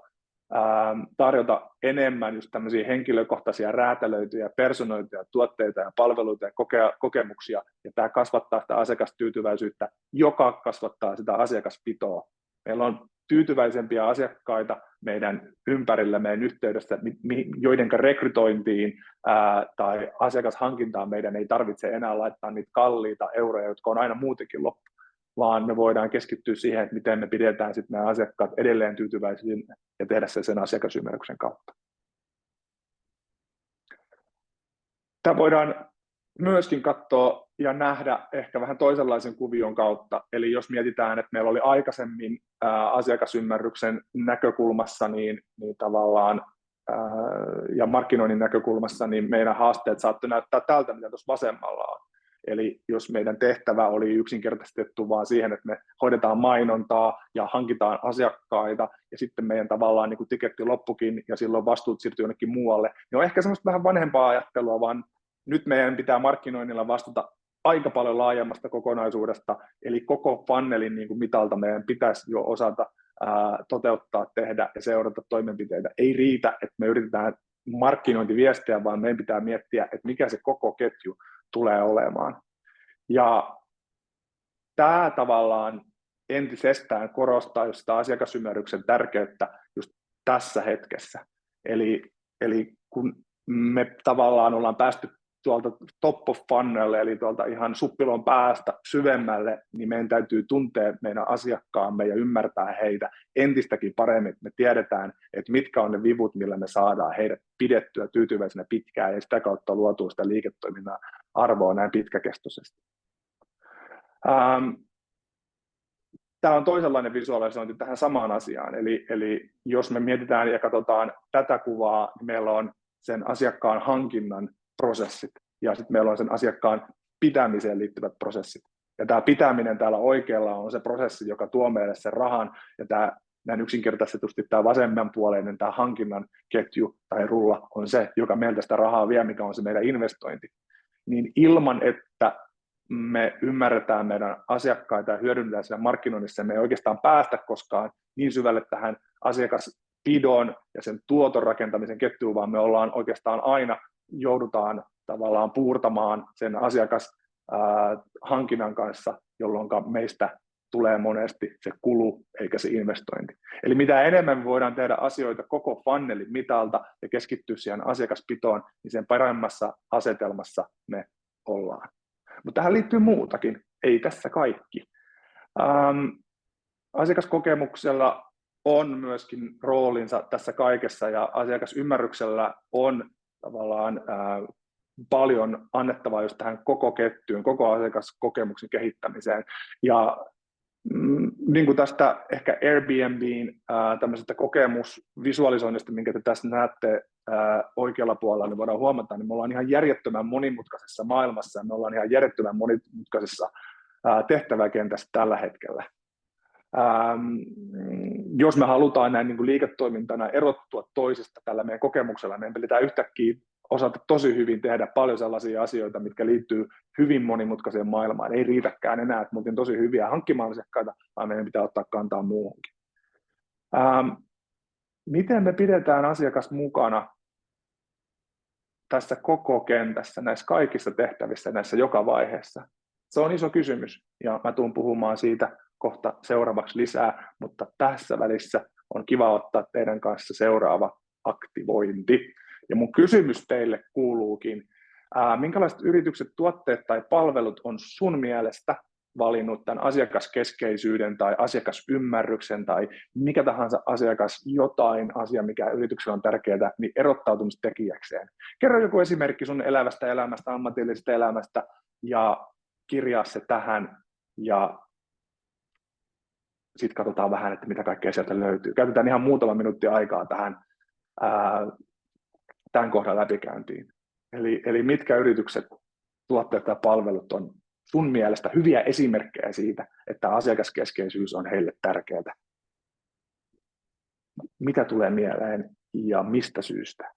E: tarjota enemmän just tämmöisiä henkilökohtaisia räätälöityjä, personoituja tuotteita ja palveluita ja kokemuksia, ja tämä kasvattaa sitä asiakastyytyväisyyttä, joka kasvattaa sitä asiakaspitoa. Meillä on tyytyväisempiä asiakkaita meidän ympärillä, meidän yhteydessä, joiden rekrytointiin tai asiakashankintaan meidän ei tarvitse enää laittaa niitä kalliita euroja, jotka on aina muutenkin loppu, vaan me voidaan keskittyä siihen, että miten me pidetään sitten nämä asiakkaat edelleen tyytyväisiä ja tehdä se sen asiakasymmärryksen kautta. Tämä voidaan myöskin katsoa ja nähdä ehkä vähän toisenlaisen kuvion kautta. Eli jos mietitään, että meillä oli aikaisemmin asiakasymmärryksen näkökulmassa niin tavallaan ja markkinoinnin näkökulmassa, niin meidän haasteet saattoi näyttää tältä, mitä tuossa vasemmalla on. Eli jos meidän tehtävä oli yksinkertaistettu vaan siihen, että me hoidetaan mainontaa ja hankitaan asiakkaita ja sitten meidän tavallaan niin kuin tiketti loppukin ja silloin vastuut siirtyy jonnekin muualle, niin on ehkä semmoista vähän vanhempaa ajattelua, vaan nyt meidän pitää markkinoinnilla vastata aika paljon laajemmasta kokonaisuudesta, eli koko funnelin niin kuin mitalta meidän pitäisi jo osata toteuttaa, tehdä ja seurata toimenpiteitä. Ei riitä, että me yritetään markkinointiviestiä, vaan meidän pitää miettiä, että mikä se koko ketju tulee olemaan. Ja tämä tavallaan entisestään korostaa just sitä asiakasymmärryksen tärkeyttä just tässä hetkessä. Eli kun me tavallaan ollaan päästy tuolta top of funnel, eli tuolta ihan suppilon päästä syvemmälle, niin meidän täytyy tuntea meidän asiakkaamme ja ymmärtää heitä entistäkin paremmin. Me tiedetään, että mitkä on ne vivut, millä me saadaan heidät pidettyä tyytyväisenä pitkään ja sitä kautta luotua sitä liiketoiminnan arvoa näin pitkäkestoisesti. tämä on toisenlainen visualisointi tähän samaan asiaan. Eli jos me mietitään ja katsotaan tätä kuvaa, niin meillä on sen asiakkaan hankinnan prosessit ja sitten meillä on sen asiakkaan pitämiseen liittyvät prosessit. Ja tämä pitäminen täällä oikealla on se prosessi, joka tuo meille sen rahan, ja tämä näin yksinkertaisesti tämä vasemmanpuoleinen, tämä hankinnan ketju tai rulla on se, joka meiltä sitä rahaa vie, mikä on se meidän investointi. Niin ilman, että me ymmärretään meidän asiakkaita ja hyödynnetään siellä markkinoinnissa, me ei oikeastaan päästä koskaan niin syvälle tähän asiakaspidon ja sen tuoton rakentamisen ketjuun, vaan me ollaan oikeastaan aina joudutaan tavallaan puurtamaan sen asiakashankinnan kanssa, jolloin meistä tulee monesti se kulu eikä se investointi. Eli mitä enemmän me voidaan tehdä asioita koko funnelin mitalta ja keskittyä siihen asiakaspitoon, niin sen paremmassa asetelmassa me ollaan. Mutta tähän liittyy muutakin, ei tässä kaikki. Asiakaskokemuksella on myöskin roolinsa tässä kaikessa ja asiakasymmärryksellä on tavallaan paljon annettavaa just tähän koko ketjuun, koko asiakaskokemuksen kehittämiseen. Ja niin kuin tästä ehkä Airbnbin tämmöisestä kokemusvisualisoinnista, minkä te tässä näette oikealla puolella, niin voidaan huomata, niin me ollaan ihan järjettömän monimutkaisessa maailmassa ja me ollaan ihan järjettömän monimutkaisessa tehtäväkentässä tällä hetkellä. Jos me halutaan näin niin kuin liiketoimintana erottua toisesta tällä meidän kokemuksella, meidän pitää yhtäkkiä osata tosi hyvin tehdä paljon sellaisia asioita, mitkä liittyy hyvin monimutkaiseen maailmaan. Ei riitäkään enää, että me oltiin tosi hyviä hankkimaan asiakkaita, vaan meidän pitää ottaa kantaa muuhunkin. Miten me pidetään asiakas mukana tässä koko kentässä, näissä kaikissa tehtävissä, näissä joka vaiheessa? Se on iso kysymys ja mä tuun puhumaan siitä kohta seuraavaksi lisää, mutta tässä välissä on kiva ottaa teidän kanssa seuraava aktivointi. Ja mun kysymys teille kuuluukin, minkälaiset yritykset, tuotteet tai palvelut on sun mielestä valinnut tämän asiakaskeskeisyyden tai asiakasymmärryksen tai mikä tahansa asiakas jotain asia, mikä yrityksellä on tärkeää, niin erottautumistekijäkseen. Kerro joku esimerkki sun elävästä elämästä, ammatillisesta elämästä ja kirjaa se tähän ja sitten katsotaan vähän, että mitä kaikkea sieltä löytyy. Käytetään ihan muutama minuutti aikaa tähän tämän kohdan läpikäyntiin. Eli mitkä yritykset, tuotteet tai palvelut on sun mielestä hyviä esimerkkejä siitä, että asiakaskeskeisyys on heille tärkeää? Mitä tulee mieleen ja mistä syystä?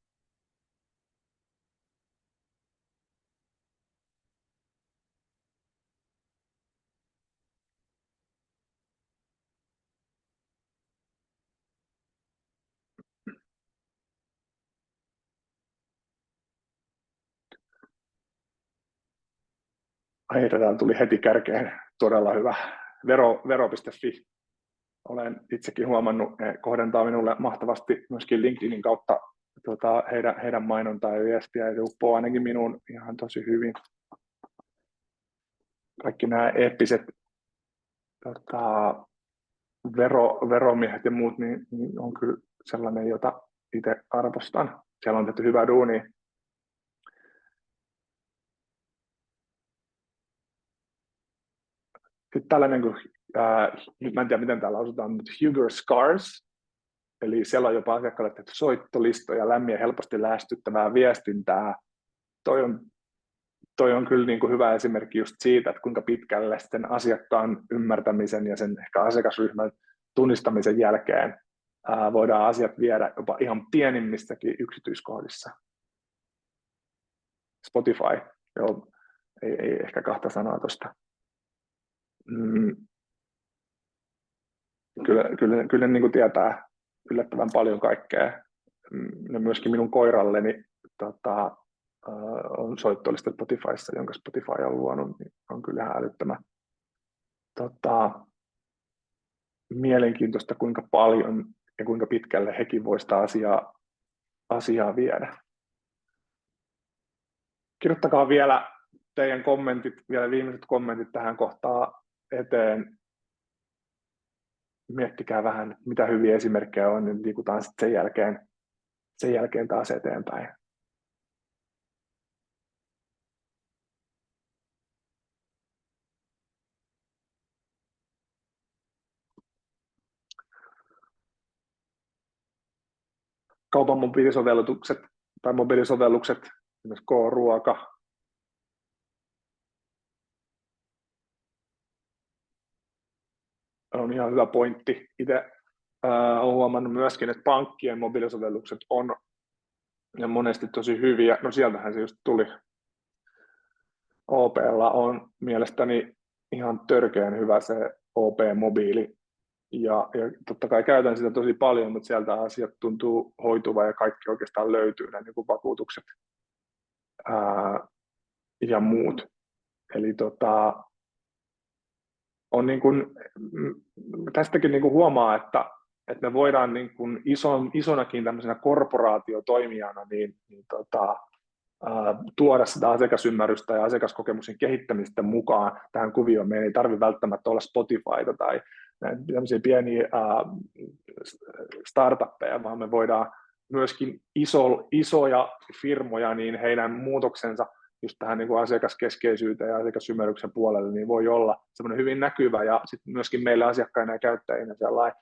E: Täällä tuli heti kärkeen todella hyvä. Vero.fi. Olen itsekin huomannut, he kohdentaa minulle mahtavasti myöskin LinkedInin kautta heidän mainontaa ja viestiä, ja se uppoo ainakin minuun ihan tosi hyvin. Kaikki nämä eeppiset veromiehet ja muut niin on kyllä sellainen, jota itse arvostan. Siellä on tehty hyvää duunia. Sitten tällainen kuin, mä en tiedä miten täällä lausutaan, mutta Huger Scars, eli siellä on jopa asiakkaalle tehty soittolistoja, lämmin ja helposti lähestyttävää viestintää. Toi on kyllä niin kuin hyvä esimerkki just siitä, että kuinka pitkälle sitten asiakkaan ymmärtämisen ja sen ehkä asiakasryhmän tunnistamisen jälkeen voidaan asiat viedä jopa ihan pienimmissäkin yksityiskohdissa. Spotify, joo, ei ehkä kahta sanaa tuosta. Kyllä niin kuin tietää yllättävän paljon kaikkea. Ja myöskin minun koiralleni on soittolista Spotifyssa, jonka Spotify on luonut, niin on kyllä älyttömän mielenkiintoista, kuinka paljon ja kuinka pitkälle hekin voi sitä asiaa viedä. Kirjoittakaa vielä teidän kommentit, vielä viimeiset kommentit tähän kohtaan eteen. Miettikää vähän, mitä hyviä esimerkkejä on, niin liikutaan sitten sen jälkeen taas eteenpäin. kaupan mobiilisovellukset tai mobiilisovellukset, esimerkiksi K-ruoka. On ihan hyvä pointti. Itse olen huomannut myöskin, että pankkien mobiilisovellukset on ja monesti tosi hyviä. No sieltähän se just tuli. OP:lla on mielestäni ihan törkeän hyvä se OP-mobiili. Ja totta kai käytän sitä tosi paljon, mutta sieltä asiat tuntuu hoituvan ja kaikki oikeastaan löytyy, nämä niin kuin vakuutukset ja muut. Eli on niin kuin, tästäkin niin kuin huomaa, että me voidaan niin kuin isonakin tämmöisenä korporaatiotoimijana tuoda sitä asiakasymmärrystä ja asiakaskokemuksen kehittämistä mukaan tähän kuvioon. Meidän ei tarvitse välttämättä olla Spotifyta tai tämmöisiä pieniä startuppeja, vaan me voidaan myöskin isoja firmoja, niin heidän muutoksensa just tähän niin kuin asiakaskeskeisyyteen ja asiakasymmärryksen puolelle, niin voi olla semmoinen hyvin näkyvä ja sitten myöskin meille asiakkaina ja käyttäjinä sellainen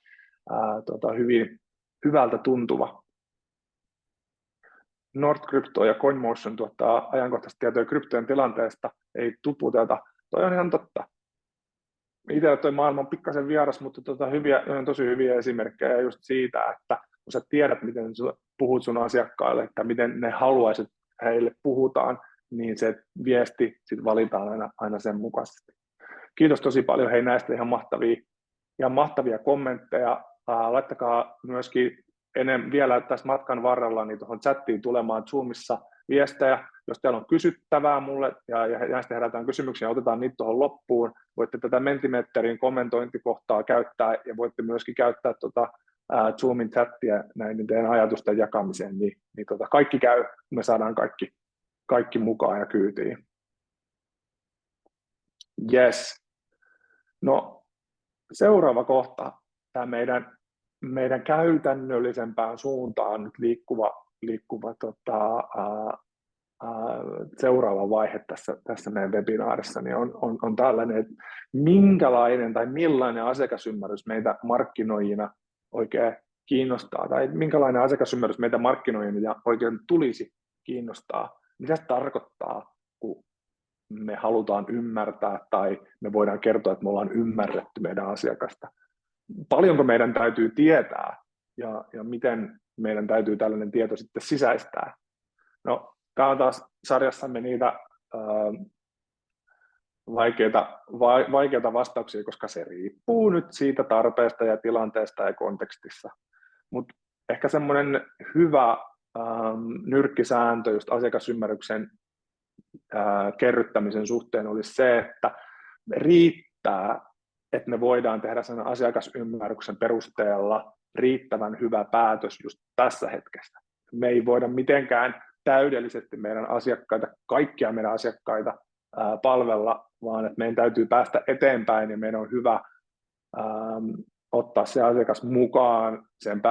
E: hyvin hyvältä tuntuva. Nordcrypto ja CoinMotion tuottaa ajankohtaista tietoja kryptojen tilanteesta, ei tuputeta. Toi on ihan totta. Itsellä toi maailma on pikkasen vieras, mutta on tosi hyviä esimerkkejä just siitä, että kun sä tiedät, miten puhut sun asiakkaille, että miten ne haluaisit heille puhutaan, niin se viesti sit valitaan aina sen mukaisesti. Kiitos tosi paljon hei näistä ihan mahtavia kommentteja. Laittakaa myöskin vielä tässä matkan varrella niin tuohon chattiin tulemaan Zoomissa viestejä. Jos teillä on kysyttävää mulle ja näistä herätään kysymyksiä, otetaan niitä tuohon loppuun. Voitte tätä Mentimetterin kommentointikohtaa käyttää ja voitte myöskin käyttää Zoomin chattia näiden teidän ajatusten jakamiseen. Niin kaikki käy, me saadaan kaikki mukaan ja kyytiin. Yes. No, seuraava kohta, tämä meidän käytännöllisempään suuntaan nyt liikkuva seuraava vaihe tässä meidän webinaarissa niin on tällainen, että minkälainen tai millainen asiakasymmärrys meitä markkinoijina oikein kiinnostaa, tai minkälainen asiakasymmärrys meitä markkinoijina oikein tulisi kiinnostaa. Mitä se tarkoittaa, kun me halutaan ymmärtää tai me voidaan kertoa, että me ollaan ymmärretty meidän asiakasta. Paljonko meidän täytyy tietää ja miten meidän täytyy tällainen tieto sitten sisäistää. No, tämä on taas sarjassamme niitä vaikeita vastauksia, koska se riippuu nyt siitä tarpeesta ja tilanteesta ja kontekstissa. Mutta ehkä semmoinen hyvä nyrkkisääntö just asiakasymmärryksen kerryttämisen suhteen olisi se, että riittää, että me voidaan tehdä sen asiakasymmärryksen perusteella riittävän hyvä päätös just tässä hetkessä. Me ei voida mitenkään täydellisesti kaikkia meidän asiakkaita palvella, vaan että meidän täytyy päästä eteenpäin ja meidän on hyvä ottaa se asiakas mukaan sen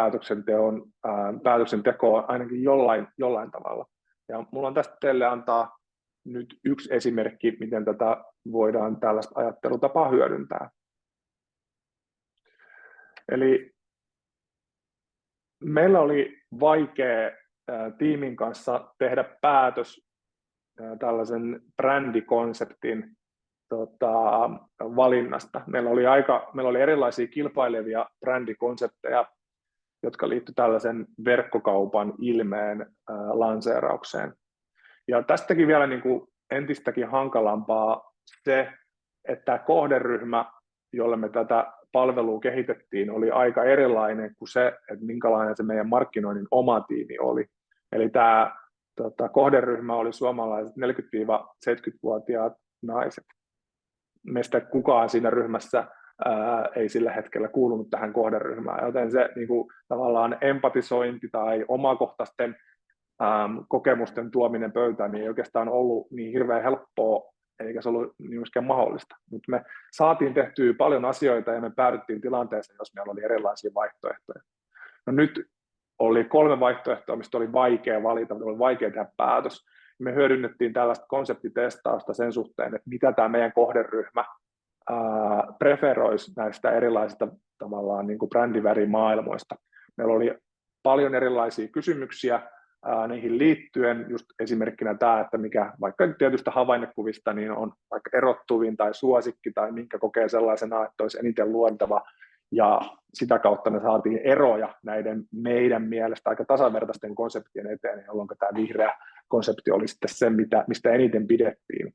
E: päätöksentekoon ainakin jollain tavalla. Ja mulla on tästä teille antaa nyt yksi esimerkki, miten tätä voidaan tällaista ajattelutapaa hyödyntää. Eli meillä oli vaikea tiimin kanssa tehdä päätös tällaisen brändikonseptin valinnasta. Meillä oli erilaisia kilpailevia brändikonsepteja, jotka liittyivät tällaisen verkkokaupan ilmeen lanseeraukseen. Ja tästäkin vielä niin kuin entistäkin hankalampaa se, että kohderyhmä, jolle me tätä palvelua kehitettiin, oli aika erilainen kuin se, että minkälainen se meidän markkinoinnin oma tiimi oli. Eli tämä kohderyhmä oli suomalaiset 40-70-vuotiaat naiset. Meistä kukaan siinä ryhmässä ei sillä hetkellä kuulunut tähän kohderyhmään, joten se niin kuin, tavallaan empatisointi tai omakohtaisten kokemusten tuominen pöytään niin ei oikeastaan ollut niin hirveän helppoa, eikä se ollut myöskään mahdollista. Mutta me saatiin tehtyä paljon asioita ja me päädyttiin tilanteeseen, jos meillä oli erilaisia vaihtoehtoja. No nyt oli 3 vaihtoehtoa, mistä oli vaikea valita, oli vaikea tehdä päätös. Me hyödynnettiin tällaista konseptitestausta sen suhteen, että mitä tämä meidän kohderyhmä preferoisi näistä erilaisista tavallaan niin kuin brändivärimaailmoista. Meillä oli paljon erilaisia kysymyksiä niihin liittyen, just esimerkkinä tämä, että mikä vaikka tietystä havainnekuvista niin on vaikka erottuvin tai suosikki tai minkä kokee sellaisena, että olisi eniten luonteva, ja sitä kautta me saatiin eroja näiden meidän mielestä aika tasavertaisten konseptien eteen, jolloin tämä vihreä konsepti oli sitten se, mistä eniten pidettiin.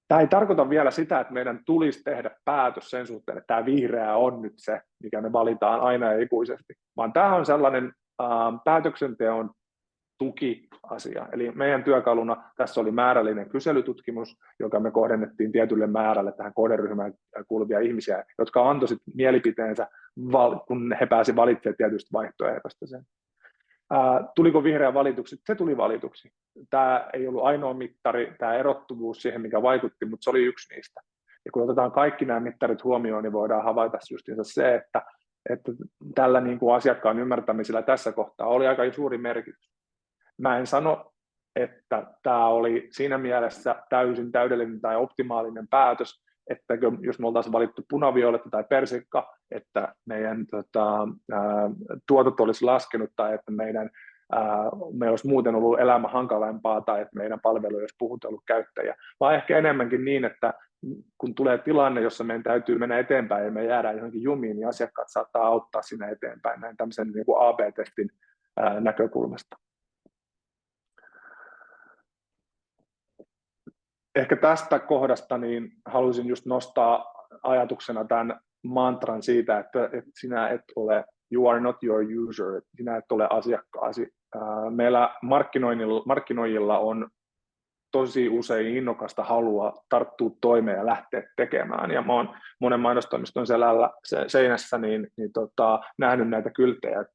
E: Tämä ei tarkoita vielä sitä, että meidän tulisi tehdä päätös sen suhteen, että tämä vihreä on nyt se, mikä me valitaan aina ja ikuisesti, vaan tämä on sellainen päätöksenteon tukiasia. Eli meidän työkaluna tässä oli määrällinen kyselytutkimus, joka me kohdennettiin tietylle määrälle tähän kohderyhmään kuuluvia ihmisiä, jotka antoi mielipiteensä, kun he pääsivät valitsemaan tietystä vaihtoehdosta sen. Tuliko vihreä valituksi? Se tuli valituksi. Tämä ei ollut ainoa mittari, tämä erottuvuus siihen, mikä vaikutti, mutta se oli yksi niistä. Ja kun otetaan kaikki nämä mittarit huomioon, niin voidaan havaita justiinsa se, että tällä niin kuin asiakkaan ymmärtämisellä tässä kohtaa oli aika suuri merkitys. Mä en sano, että tämä oli siinä mielessä täysin täydellinen tai optimaalinen päätös, että jos me oltaisiin valittu punavioletti tai persikka, että meidän tuotot olisi laskenut tai että meillä olisi muuten ollut elämä hankalampaa tai että meidän palvelu olisi puhutellut käyttäjä, vaan ehkä enemmänkin niin, että kun tulee tilanne, jossa meidän täytyy mennä eteenpäin ja me jäädään johonkin jumiin, niin asiakkaat saattaa auttaa siinä eteenpäin näin tämmöisen niin kuin AB-testin näkökulmasta. Ehkä tästä kohdasta niin haluaisin just nostaa ajatuksena tämän mantran siitä, että sinä et ole, you are not your user, että sinä et ole asiakkaasi. Meillä markkinoijilla on tosi usein innokasta halua tarttua toimeen ja lähteä tekemään. Ja mä oon monen mainostoimiston selällä seinässä nähnyt näitä kylttejä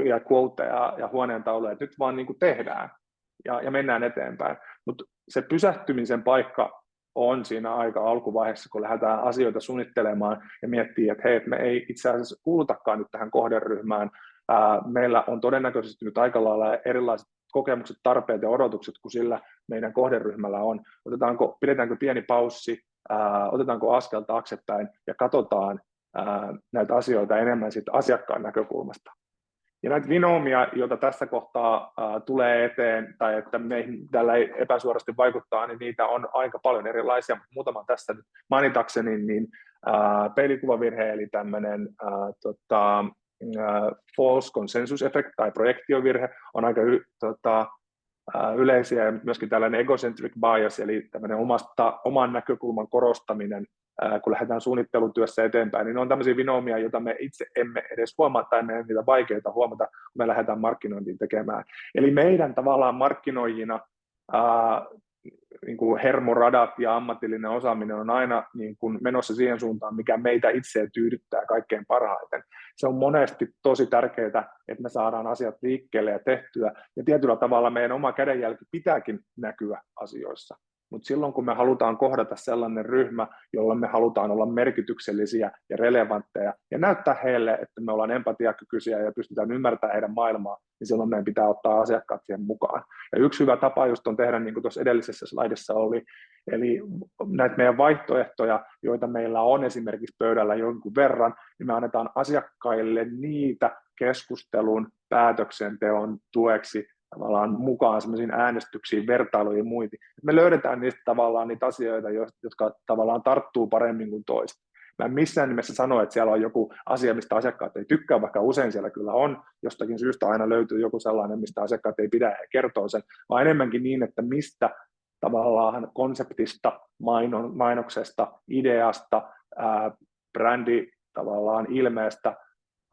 E: ja quoteja ja huoneentauluja, että nyt vaan niin kuin tehdään ja mennään eteenpäin. Mutta se pysähtymisen paikka on siinä aika alkuvaiheessa, kun lähdetään asioita suunnittelemaan ja miettii, että hei, että me ei itse asiassa kuulutakaan nyt tähän kohderyhmään. Meillä on todennäköisesti nyt aika lailla erilaiset kokemukset, tarpeet ja odotukset kuin sillä meidän kohderyhmällä on. Pidetäänkö pieni paussi, otetaanko askel taaksepäin ja katsotaan näitä asioita enemmän siitä asiakkaan näkökulmasta. Ja näitä vinoomia, joita tässä kohtaa tulee eteen tai että meihin tällä ei epäsuorasti vaikuttaa, niin niitä on aika paljon erilaisia. Muutaman tässä nyt mainitakseni, niin peilikuvavirhe eli tämmöinen false consensus effect tai projektiovirhe on aika yleisiä, ja myöskin tällainen egocentric bias eli tämmöinen oman näkökulman korostaminen, kun lähdetään suunnittelutyössä eteenpäin, niin ne on tämmöisiä vinoomia, joita me itse emme edes huomaa tai meidän niitä vaikeita huomata, kun me lähdetään markkinointiin tekemään. Eli meidän tavallaan markkinoijina niin kuin hermoradat ja ammatillinen osaaminen on aina niin kuin menossa siihen suuntaan, mikä meitä itseä tyydyttää kaikkein parhaiten. Se on monesti tosi tärkeää, että me saadaan asiat liikkeelle ja tehtyä, ja tietyllä tavalla meidän oma kädenjälki pitääkin näkyä asioissa. Mutta silloin, kun me halutaan kohdata sellainen ryhmä, jolla me halutaan olla merkityksellisiä ja relevantteja ja näyttää heille, että me ollaan empatiakykyisiä ja pystytään ymmärtämään heidän maailmaa, niin silloin meidän pitää ottaa asiakkaat siihen mukaan. Ja yksi hyvä tapa just on tehdä, niin kuin tuossa edellisessä slaidissa oli, eli näitä meidän vaihtoehtoja, joita meillä on esimerkiksi pöydällä jonkun verran, niin me annetaan asiakkaille niitä keskustelun, päätöksenteon tueksi tavallaan mukaan sellaisiin äänestyksiin, vertailuihin ja muita. Me löydetään niistä tavallaan niitä asioita, jotka tavallaan tarttuu paremmin kuin toista. Mä en missään nimessä sano, että siellä on joku asia, mistä asiakkaat ei tykkää, vaikka usein siellä kyllä on. Jostakin syystä aina löytyy joku sellainen, mistä asiakkaat ei pidä ja kertoo sen, vaan enemmänkin niin, että mistä tavallaan konseptista, mainoksesta, ideasta, brändi tavallaan ilmeestä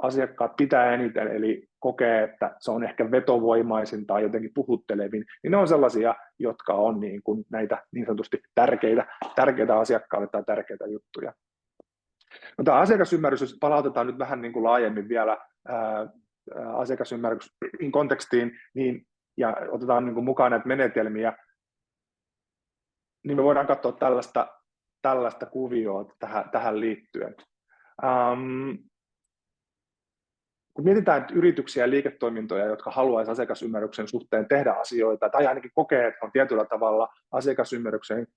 E: asiakkaat pitää eniten, eli kokee, että se on ehkä vetovoimaisin tai jotenkin puhuttelevin, niin ne on sellaisia, jotka on niin kuin näitä niin sanotusti tärkeitä asiakkaalle tai tärkeitä juttuja. No, tämä asiakasymmärrys, jos palautetaan nyt vähän niin kuin laajemmin vielä asiakasymmärryksen kontekstiin, niin, ja otetaan niin kuin mukaan näitä menetelmiä, niin me voidaan katsoa tällaista kuvioa tähän liittyen. kun mietitään yrityksiä ja liiketoimintoja, jotka haluaisivat asiakasymmärryksen suhteen tehdä asioita, tai ainakin kokee, että on tietyllä tavalla asiakasymmärryksen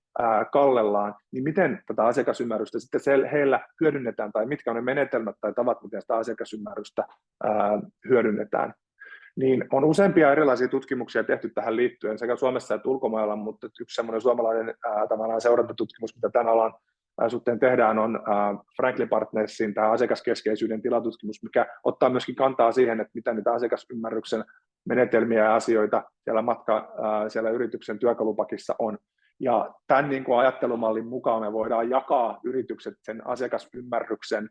E: kallellaan, niin miten tätä asiakasymmärrystä sitten heillä hyödynnetään, tai mitkä on ne menetelmät tai tavat, miten sitä asiakasymmärrystä hyödynnetään. Niin on useampia erilaisia tutkimuksia tehty tähän liittyen sekä Suomessa että ulkomailla, mutta yksi semmoinen suomalainen tavallaan seurantatutkimus, mitä tämän alan suhteen tehdään, on Franklin Partnersin tämä asiakaskeskeisyyden tilatutkimus, mikä ottaa myöskin kantaa siihen, että mitä niitä asiakasymmärryksen menetelmiä ja asioita siellä yrityksen työkalupakissa on. Ja tämän niin kuin ajattelumallin mukaan me voidaan jakaa yritykset sen asiakasymmärryksen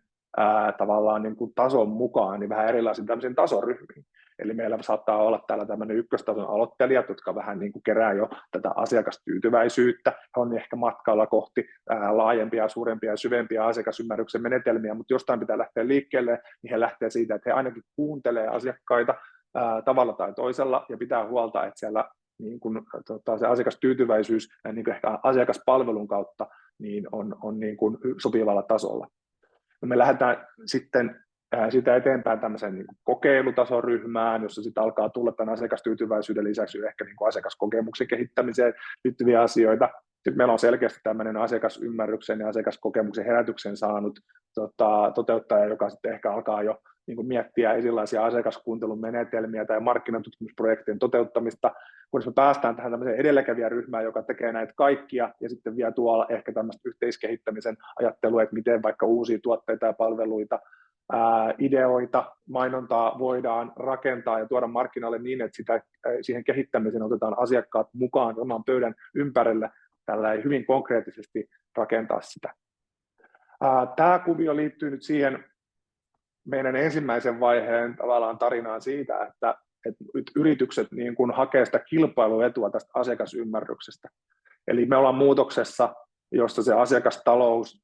E: tavallaan niin kuin tason mukaan niin vähän erilaisiin tämmöisiin tasoryhmiin. Eli meillä saattaa olla täällä tämmöinen ykköstason aloittelijat, jotka vähän niin kuin kerää jo tätä asiakastyytyväisyyttä. He on ehkä matkalla kohti laajempia, suurempia ja syvempiä asiakasymmärryksen menetelmiä, mutta jostain pitää lähteä liikkeelle, niin he lähtee siitä, että he ainakin kuuntelee asiakkaita tavalla tai toisella ja pitää huolta, että siellä niin kuin, se asiakastyytyväisyys niin kuin ehkä asiakaspalvelun kautta niin on niin kuin sopivalla tasolla. No me lähdetään sitten siitä eteenpäin tämmöiseen niin kuin kokeilutasoryhmään, jossa sitten alkaa tulla tämän asiakastyytyväisyyden lisäksi ehkä niin kuin asiakaskokemuksen kehittämiseen liittyviä asioita. Sitten meillä on selkeästi tämmöinen asiakasymmärryksen ja asiakaskokemuksen herätyksen saanut toteuttaja, joka sitten ehkä alkaa jo niin kuin miettiä erilaisia asiakaskuuntelun menetelmiä tai markkinatutkimusprojektien toteuttamista, kun me päästään tähän tämmöiseen edelläkävijäryhmään, joka tekee näitä kaikkia ja sitten vie tuolla ehkä tämmöistä yhteiskehittämisen ajattelua, että miten vaikka uusia tuotteita ja palveluita, ideoita, mainontaa voidaan rakentaa ja tuoda markkinalle niin, että siihen kehittämiseen otetaan asiakkaat mukaan oman pöydän ympärille, tällä ei hyvin konkreettisesti rakentaa sitä. Tämä kuvio liittyy nyt siihen meidän ensimmäisen vaiheen tavallaan tarinaan siitä, että yritykset niin kuin hakee sitä kilpailuetua tästä asiakasymmärryksestä. Eli me ollaan muutoksessa, jossa se asiakastalous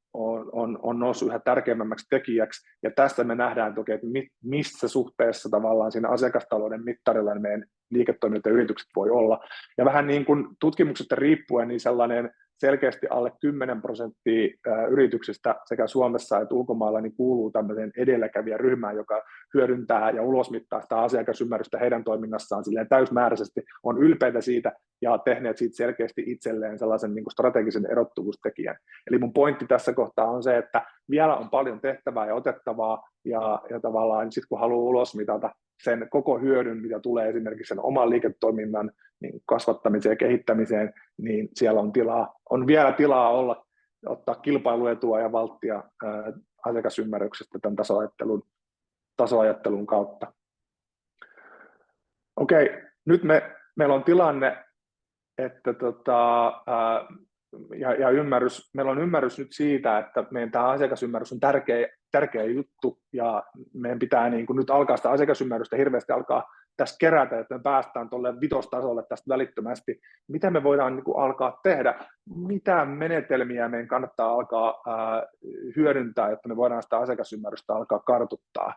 E: on noussut yhä tärkeämmäksi tekijäksi, ja tästä me nähdään toki, että missä suhteessa tavallaan siinä asiakastalouden mittarilla meidän liiketoiminta ja yritykset voi olla. Ja vähän niin kuin tutkimuksesta riippuen, niin sellainen selkeästi alle 10% yrityksistä sekä Suomessa että ulkomailla niin kuuluu tämmöiseen edelläkävijäryhmään, joka hyödyntää ja ulosmittaa sitä asiakasymmärrystä heidän toiminnassaan silleen täysmääräisesti, on ylpeitä siitä ja tehneet siitä selkeästi itselleen sellaisen niin kuin strategisen erottuvuustekijän. Eli mun pointti tässä kohtaa on se, että vielä on paljon tehtävää ja otettavaa, ja tavallaan sitten kun haluaa ulosmitata sen koko hyödyn, mitä tulee esimerkiksi sen oman liiketoiminnan niin kasvattamiseen ja kehittämiseen, niin siellä on vielä tilaa ottaa kilpailuetua ja valttia asiakasymmärryksestä tämän tasoajattelun kautta. Okei, nyt meillä on tilanne, että meillä on ymmärrys nyt siitä, että meidän tämä asiakasymmärrys on tärkeä juttu, ja meidän pitää niin kuin nyt alkaa sitä asiakasymmärrystä hirveästi alkaa tässä kerätä, että me päästään tuolle vitostasolle tästä välittömästi. Mitä me voidaan niin kuin alkaa tehdä? Mitä menetelmiä meidän kannattaa alkaa hyödyntää, jotta me voidaan sitä asiakasymmärrystä alkaa kartuttaa?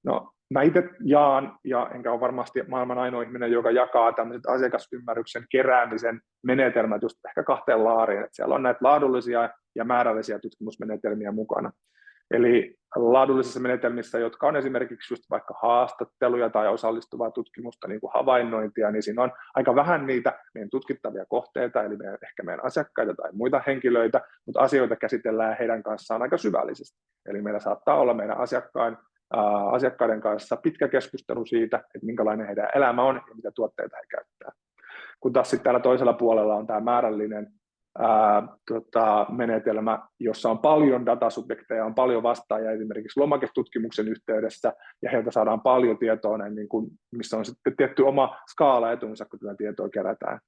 E: No, mä itse jaan, ja enkä ole varmasti maailman ainoa ihminen, joka jakaa tämmöiset asiakasymmärryksen keräämisen menetelmät just ehkä kahteen laariin. Että siellä on näitä laadullisia ja määrällisiä tutkimusmenetelmiä mukana. Eli laadullisissa menetelmissä, jotka on esimerkiksi just vaikka haastatteluja tai osallistuvaa tutkimusta, niin kuin havainnointia, niin siinä on aika vähän niitä meidän tutkittavia kohteita, eli ehkä meidän asiakkaita tai muita henkilöitä, mutta asioita käsitellään heidän kanssaan aika syvällisesti. Eli meillä saattaa olla meidän asiakkaiden kanssa pitkä keskustelu siitä, että minkälainen heidän elämä on ja mitä tuotteita he käyttää. Kun taas sitten täällä toisella puolella on tämä määrällinen menetelmä, jossa on paljon datasubjekteja, on paljon vastaajia esimerkiksi lomaketutkimuksen yhteydessä, ja heiltä saadaan paljon tietoa, niin kuin, missä on sitten tietty oma skaalaetunsa, kun tätä tietoa kerätään.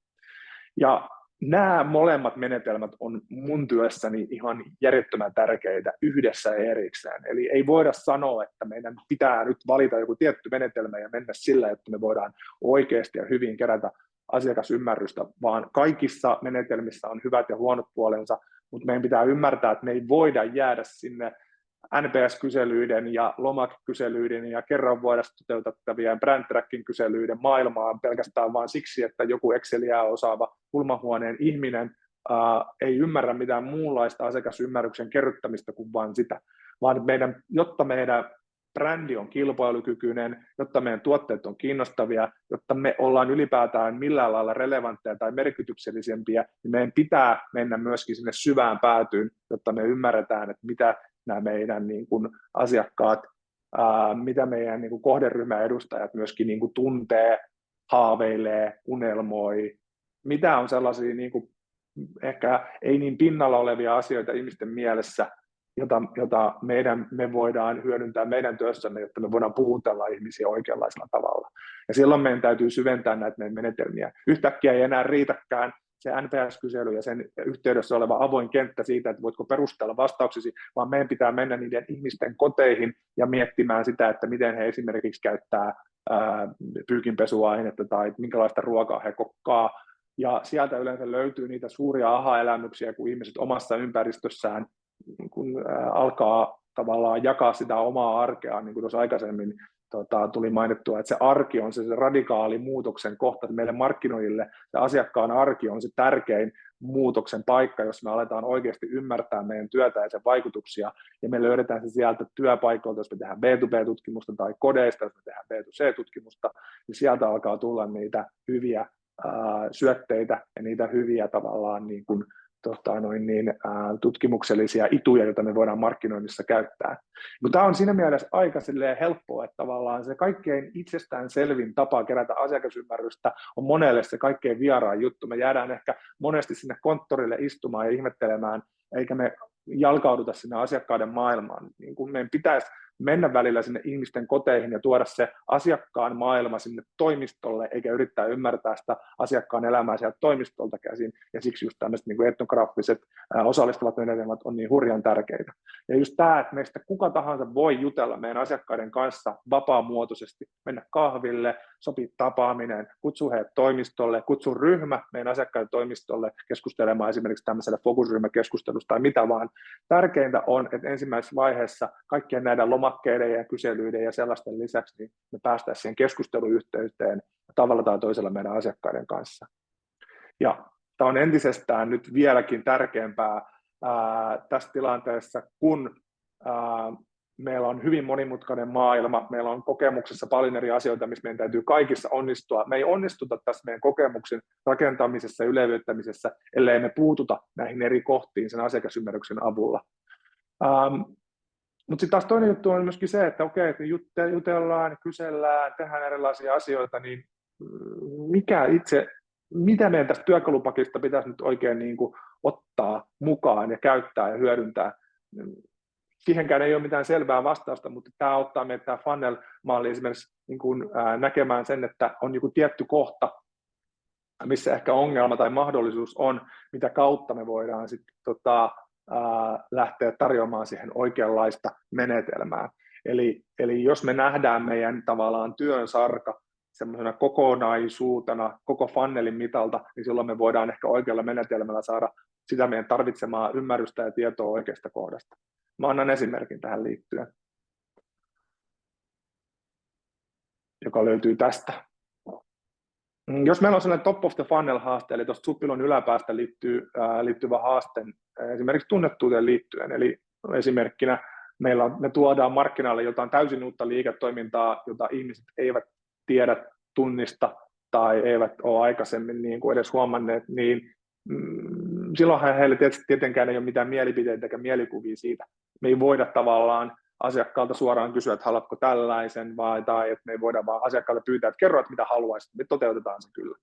E: Ja nämä molemmat menetelmät on mun työssäni ihan järjettömän tärkeitä yhdessä ja erikseen. Eli ei voida sanoa, että meidän pitää nyt valita joku tietty menetelmä ja mennä sillä, että me voidaan oikeasti ja hyvin kerätä asiakasymmärrystä, vaan kaikissa menetelmissä on hyvät ja huonot puolensa, mutta meidän pitää ymmärtää, että me ei voida jäädä sinne NPS-kyselyiden ja lomakekyselyiden ja kerran vuodessa toteutettavien brand tracking kyselyiden maailmaan pelkästään vain siksi, että joku Exceliä osaava pulmahuoneen ihminen ei ymmärrä mitään muunlaista asiakasymmärryksen kerryttämistä kuin vain sitä, vaan jotta meidän brändi on kilpailukykyinen, jotta meidän tuotteet on kiinnostavia, jotta me ollaan ylipäätään millään lailla relevantteja tai merkityksellisempiä, niin meidän pitää mennä myöskin sinne syvään päätyyn, jotta me ymmärretään, että mitä nämä meidän niin kuin asiakkaat, mitä meidän niin kuin kohderyhmän edustajat myöskin niin kuin tuntee, haaveilee, unelmoi, mitä on sellaisia niin kuin ehkä ei niin pinnalla olevia asioita ihmisten mielessä, jota me voidaan hyödyntää meidän työssämme, jotta me voidaan puhutella ihmisiä oikeanlaisella tavalla. Ja silloin meidän täytyy syventää näitä meidän menetelmiä. Yhtäkkiä ei enää riitäkään se NPS-kysely ja sen yhteydessä oleva avoin kenttä siitä, että voitko perustella vastauksesi, vaan meidän pitää mennä niiden ihmisten koteihin ja miettimään sitä, että miten he esimerkiksi käyttää pyykinpesuainetta tai minkälaista ruokaa he kokkaa. Ja sieltä yleensä löytyy niitä suuria aha-elämyksiä, kun ihmiset omassa ympäristössään kun alkaa tavallaan jakaa sitä omaa arkeaan, niin kuin tuossa aikaisemmin tuli mainittua, että se arki on se radikaali muutoksen kohta, että meille markkinoille se asiakkaan arki on se tärkein muutoksen paikka, jos me aletaan oikeasti ymmärtää meidän työtä ja sen vaikutuksia, ja me löydetään se sieltä työpaikoilta, jos me tehdään B2B-tutkimusta, tai kodeista, jos me tehdään B2C-tutkimusta, niin sieltä alkaa tulla niitä hyviä syötteitä ja niitä hyviä tavallaan niin kuin tutkimuksellisia ituja, joita me voidaan markkinoinnissa käyttää. Mutta tämä on siinä mielessä aika helppoa, että tavallaan se kaikkein itsestään selvin tapa kerätä asiakasymmärrystä on monelle se kaikkein vierain juttu. Me jäädään ehkä monesti sinne konttorille istumaan ja ihmettelemään, eikä me jalkauduta sinne asiakkaiden maailmaan. Niin kun meidän pitäisi mennä välillä sinne ihmisten koteihin ja tuoda se asiakkaan maailma sinne toimistolle, eikä yrittää ymmärtää sitä asiakkaan elämää sieltä toimistolta käsin, ja siksi just tämmöiset niin kuin etnograafiset osallistuvat menetelmät on niin hurjan tärkeitä. Ja just tämä, että meistä kuka tahansa voi jutella meidän asiakkaiden kanssa vapaamuotoisesti, mennä kahville, sopii tapaaminen, kutsu heidät toimistolle, kutsu ryhmä meidän asiakkaiden toimistolle keskustelemaan esimerkiksi tämmöiselle fokusryhmäkeskustelusta tai mitä vaan. Tärkeintä on, että ensimmäisessä vaiheessa kaikkien näiden lomakkeiden ja kyselyiden ja sellaisten lisäksi niin me päästään siihen keskusteluyhteyteen tavalla tai toisella meidän asiakkaiden kanssa. Ja tämä on entisestään nyt vieläkin tärkeämpää tässä tilanteessa, kun meillä on hyvin monimutkainen maailma, meillä on kokemuksessa paljon eri asioita, missä meidän täytyy kaikissa onnistua. Me ei onnistuta tässä meidän kokemuksen rakentamisessa ja ylevyyttämisessä, ellei me puututa näihin eri kohtiin sen asiakasymmärryksen avulla. Mutta sitten taas toinen juttu on myöskin se, että okei, että jutellaan, kysellään, tehdään erilaisia asioita, niin mitä meidän tästä työkalupakista pitäisi nyt oikein niin kuin ottaa mukaan ja käyttää ja hyödyntää? Siihenkään ei ole mitään selvää vastausta, mutta tämä auttaa meitä tämä funnel-malli esimerkiksi niin kuin, näkemään sen, että on joku tietty kohta, missä ehkä ongelma tai mahdollisuus on, mitä kautta me voidaan sitten lähteä tarjoamaan siihen oikeanlaista menetelmää. Eli jos me nähdään meidän tavallaan työn sarka semmoisena kokonaisuutena koko funnelin mitalta, niin silloin me voidaan ehkä oikealla menetelmällä saada sitä meidän tarvitsemaa ymmärrystä ja tietoa oikeasta kohdasta. Mä annan esimerkin tähän liittyen, joka löytyy tästä. Jos meillä on sellainen top of the funnel haaste, eli tuosta suppilon yläpäästä liittyvä haaste esimerkiksi tunnettuuteen liittyen, eli esimerkkinä me tuodaan markkinalle jotain täysin uutta liiketoimintaa, jota ihmiset eivät tiedä, tunnista tai eivät ole aikaisemmin niin kuin edes huomanneet, niin silloinhan heille tietenkään ei ole mitään mielipiteitä eikä mielikuvia siitä. Me ei voida tavallaan asiakkaalta suoraan kysyä, että haluatko tällaisen, tai että me ei voida vaan asiakkaalta pyytää, että kerro, että mitä haluaisit, me toteutetaan se kyllä.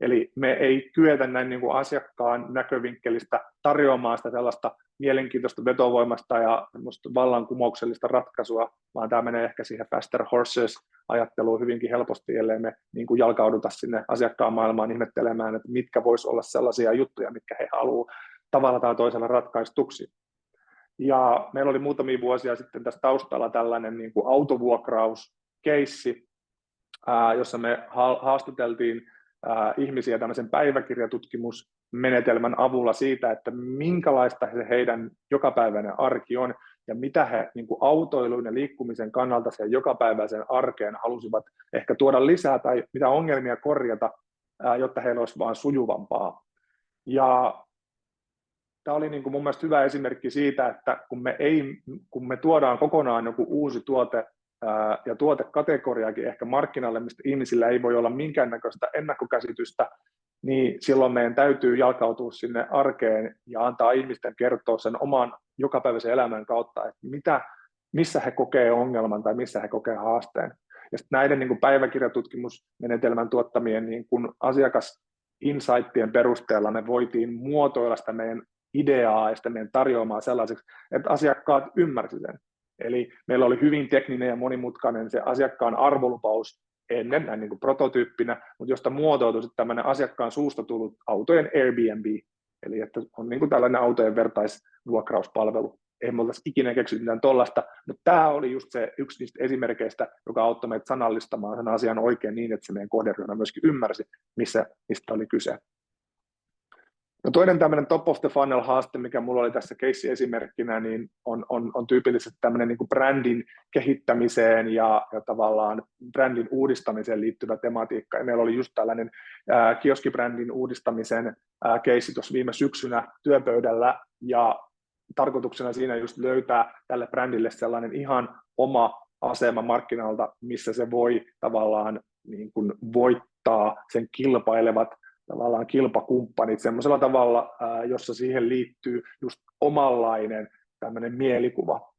E: Eli me ei kyetä näin niin kuin asiakkaan näkövinkkelistä tarjoamaan sitä sellaista mielenkiintoista vetovoimasta ja vallankumouksellista ratkaisua, vaan tämä menee ehkä siihen faster horses-ajatteluun hyvinkin helposti, ellei me niin kuin jalkauduta sinne asiakkaan maailmaan ihmettelemään, että mitkä voisi olla sellaisia juttuja, mitkä he haluavat tavalla tai toisella ratkaistuksi. Ja meillä oli muutamia vuosia sitten tässä taustalla tällainen niin kuin autovuokrauskeissi, jossa me haastateltiin ihmisiä tämmöisen päiväkirjatutkimusmenetelmän avulla siitä, että minkälaista se heidän jokapäiväinen arki on ja mitä he niin kuin autoilun ja liikkumisen kannalta sen jokapäiväisen arkeen halusivat ehkä tuoda lisää tai mitä ongelmia korjata, jotta heillä olisi vaan sujuvampaa. Ja tämä oli niin kuin mun mielestä hyvä esimerkki siitä, että kun me tuodaan kokonaan joku uusi tuote ja tuotekategoriaakin ehkä markkinalle, mistä ihmisillä ei voi olla minkäännäköistä ennakkokäsitystä, niin silloin meidän täytyy jalkautua sinne arkeen ja antaa ihmisten kertoa sen oman jokapäiväisen elämän kautta, että missä he kokee ongelman tai missä he kokee haasteen. Ja näiden niin kuin päiväkirjatutkimusmenetelmän tuottamien niin kuin asiakasinsightien perusteella me voitiin muotoilla sitä meidän ideaa ja sitä meidän tarjoamaa sellaiseksi, että asiakkaat ymmärsivät sen. Eli meillä oli hyvin tekninen ja monimutkainen se asiakkaan arvolupaus ennen, näin niin kuin prototyyppinä, mutta josta muotoutui sitten tämmöinen asiakkaan suusta tullut autojen Airbnb, eli että on niin kuin tällainen autojen vertaisvuokrauspalvelu. Ei me oltaisi ikinä keksinyt mitään tollaista, mutta tämä oli just se yksi niistä esimerkkeistä, joka auttoi meitä sanallistamaan sen asian oikein niin, että se meidän kohderyhmä myöskin ymmärsi, mistä oli kyse. No toinen tämmöinen top of the funnel haaste, mikä mulla oli tässä case-esimerkkinä, niin on tyypillisesti tämmöinen niin kuin brändin kehittämiseen ja tavallaan brändin uudistamiseen liittyvä tematiikka. Ja meillä oli just tällainen kioskibrändin uudistamisen case tuossa viime syksynä työpöydällä, ja tarkoituksena siinä just löytää tälle brändille sellainen ihan oma asema markkinalta, missä se voi tavallaan niin kuin voittaa sen kilpailevat tavallaan kilpakumppanit semmoisella tavalla, jossa siihen liittyy just omanlainen tämmöinen mielikuva.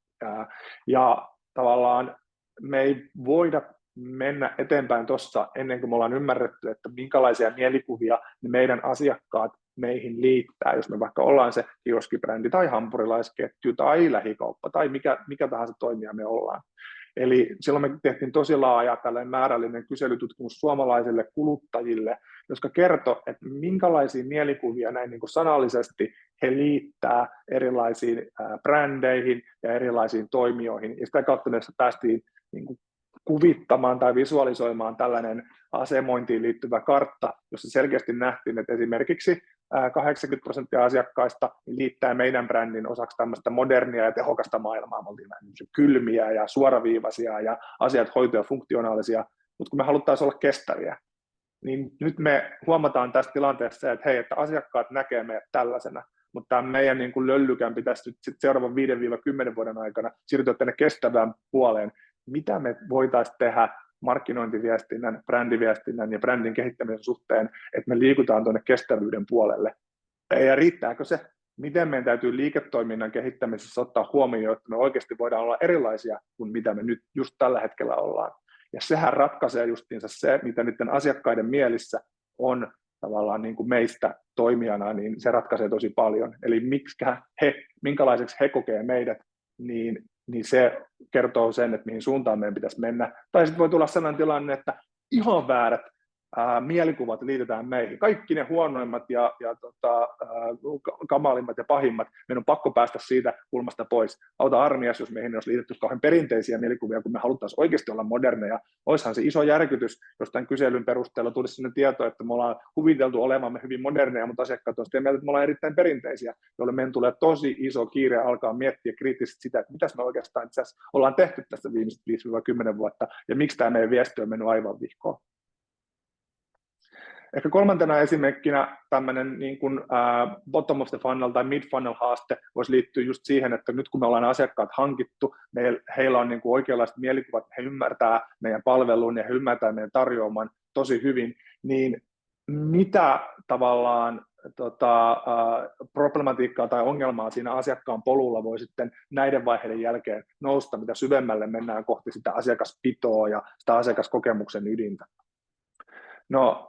E: Ja tavallaan me ei voida mennä eteenpäin tuossa ennen kuin me ollaan ymmärretty, että minkälaisia mielikuvia ne meidän asiakkaat meihin liittää, jos me vaikka ollaan se kioskibrändi tai hampurilaisketju tai lähikauppa tai mikä tahansa toimija me ollaan. Eli silloin me tehtiin tosi laaja tällainen määrällinen kyselytutkimus suomalaisille kuluttajille, jotka kertoi, että minkälaisia mielikuvia näin niin kuin sanallisesti he liittää erilaisiin brändeihin ja erilaisiin toimijoihin. Ja sitä kautta me päästiin niin kuin kuvittamaan tai visualisoimaan tällainen asemointiin liittyvä kartta, jossa selkeästi nähtiin, että esimerkiksi 80% asiakkaista liittää meidän brändin osaksi tämmöistä modernia ja tehokasta maailmaa. Me oltiin kylmiä ja suoraviivaisia ja asiat hoitoja funktionaalisia, mutta kun me haluttaisiin olla kestäviä, niin nyt me huomataan tässä tilanteessa, että hei, että asiakkaat näkee meidät tällaisena, mutta tämä meidän niin kuin löllykän pitäisi nyt seuraavan 5-10 vuoden aikana siirtyä tänne kestävään puoleen. Mitä me voitaisiin tehdä markkinointiviestinnän, brändiviestinnän ja brändin kehittämisen suhteen, että me liikutaan tuonne kestävyyden puolelle. Ja riittääkö se? Miten meidän täytyy liiketoiminnan kehittämisessä ottaa huomioon, että me oikeasti voidaan olla erilaisia kuin mitä me nyt just tällä hetkellä ollaan. Ja sehän ratkaisee justiinsa se, mitä niiden asiakkaiden mielissä on tavallaan niin kuin meistä toimijana, niin se ratkaisee tosi paljon. Eli minkälaiseksi he kokee meidät, niin se kertoo sen, että mihin suuntaan meidän pitäisi mennä. Tai sitten voi tulla sellainen tilanne, että ihan väärät mielikuvat liitetään meihin. Kaikki ne huonoimmat ja kamalimmat ja pahimmat, meidän on pakko päästä siitä kulmasta pois. Auta armias, jos meihin olisi liitetty kauhean perinteisiä mielikuvia, kun me haluttaisiin oikeasti olla moderneja. Olisihan se iso järkytys, jos tämän kyselyn perusteella tulisi sellainen tieto, että me ollaan kuviteltu olemamme hyvin moderneja, mutta asiakkaat on sitä mieltä, että me ollaan erittäin perinteisiä, jolloin meidän tulee tosi iso kiire alkaa miettiä kriittisesti sitä, että mitä me oikeastaan itse asiassa ollaan tehty tässä viimeiset 5-10 vuotta, ja miksi tämä meidän viesti on mennyt aivan vihkoon. Ehkä kolmantena esimerkkinä tämmöinen niin kuin bottom of the funnel tai mid funnel haaste voisi liittyä just siihen, että nyt kun me ollaan asiakkaat hankittu, heillä on niin kuin oikeanlaiset mielikuvat, he ymmärtää meidän palvelun ja he ymmärtää meidän tarjoaman tosi hyvin, niin mitä tavallaan problematiikkaa tai ongelmaa siinä asiakkaan polulla voi sitten näiden vaiheiden jälkeen nousta, mitä syvemmälle mennään kohti sitä asiakaspitoa ja sitä asiakaskokemuksen ydintä. No,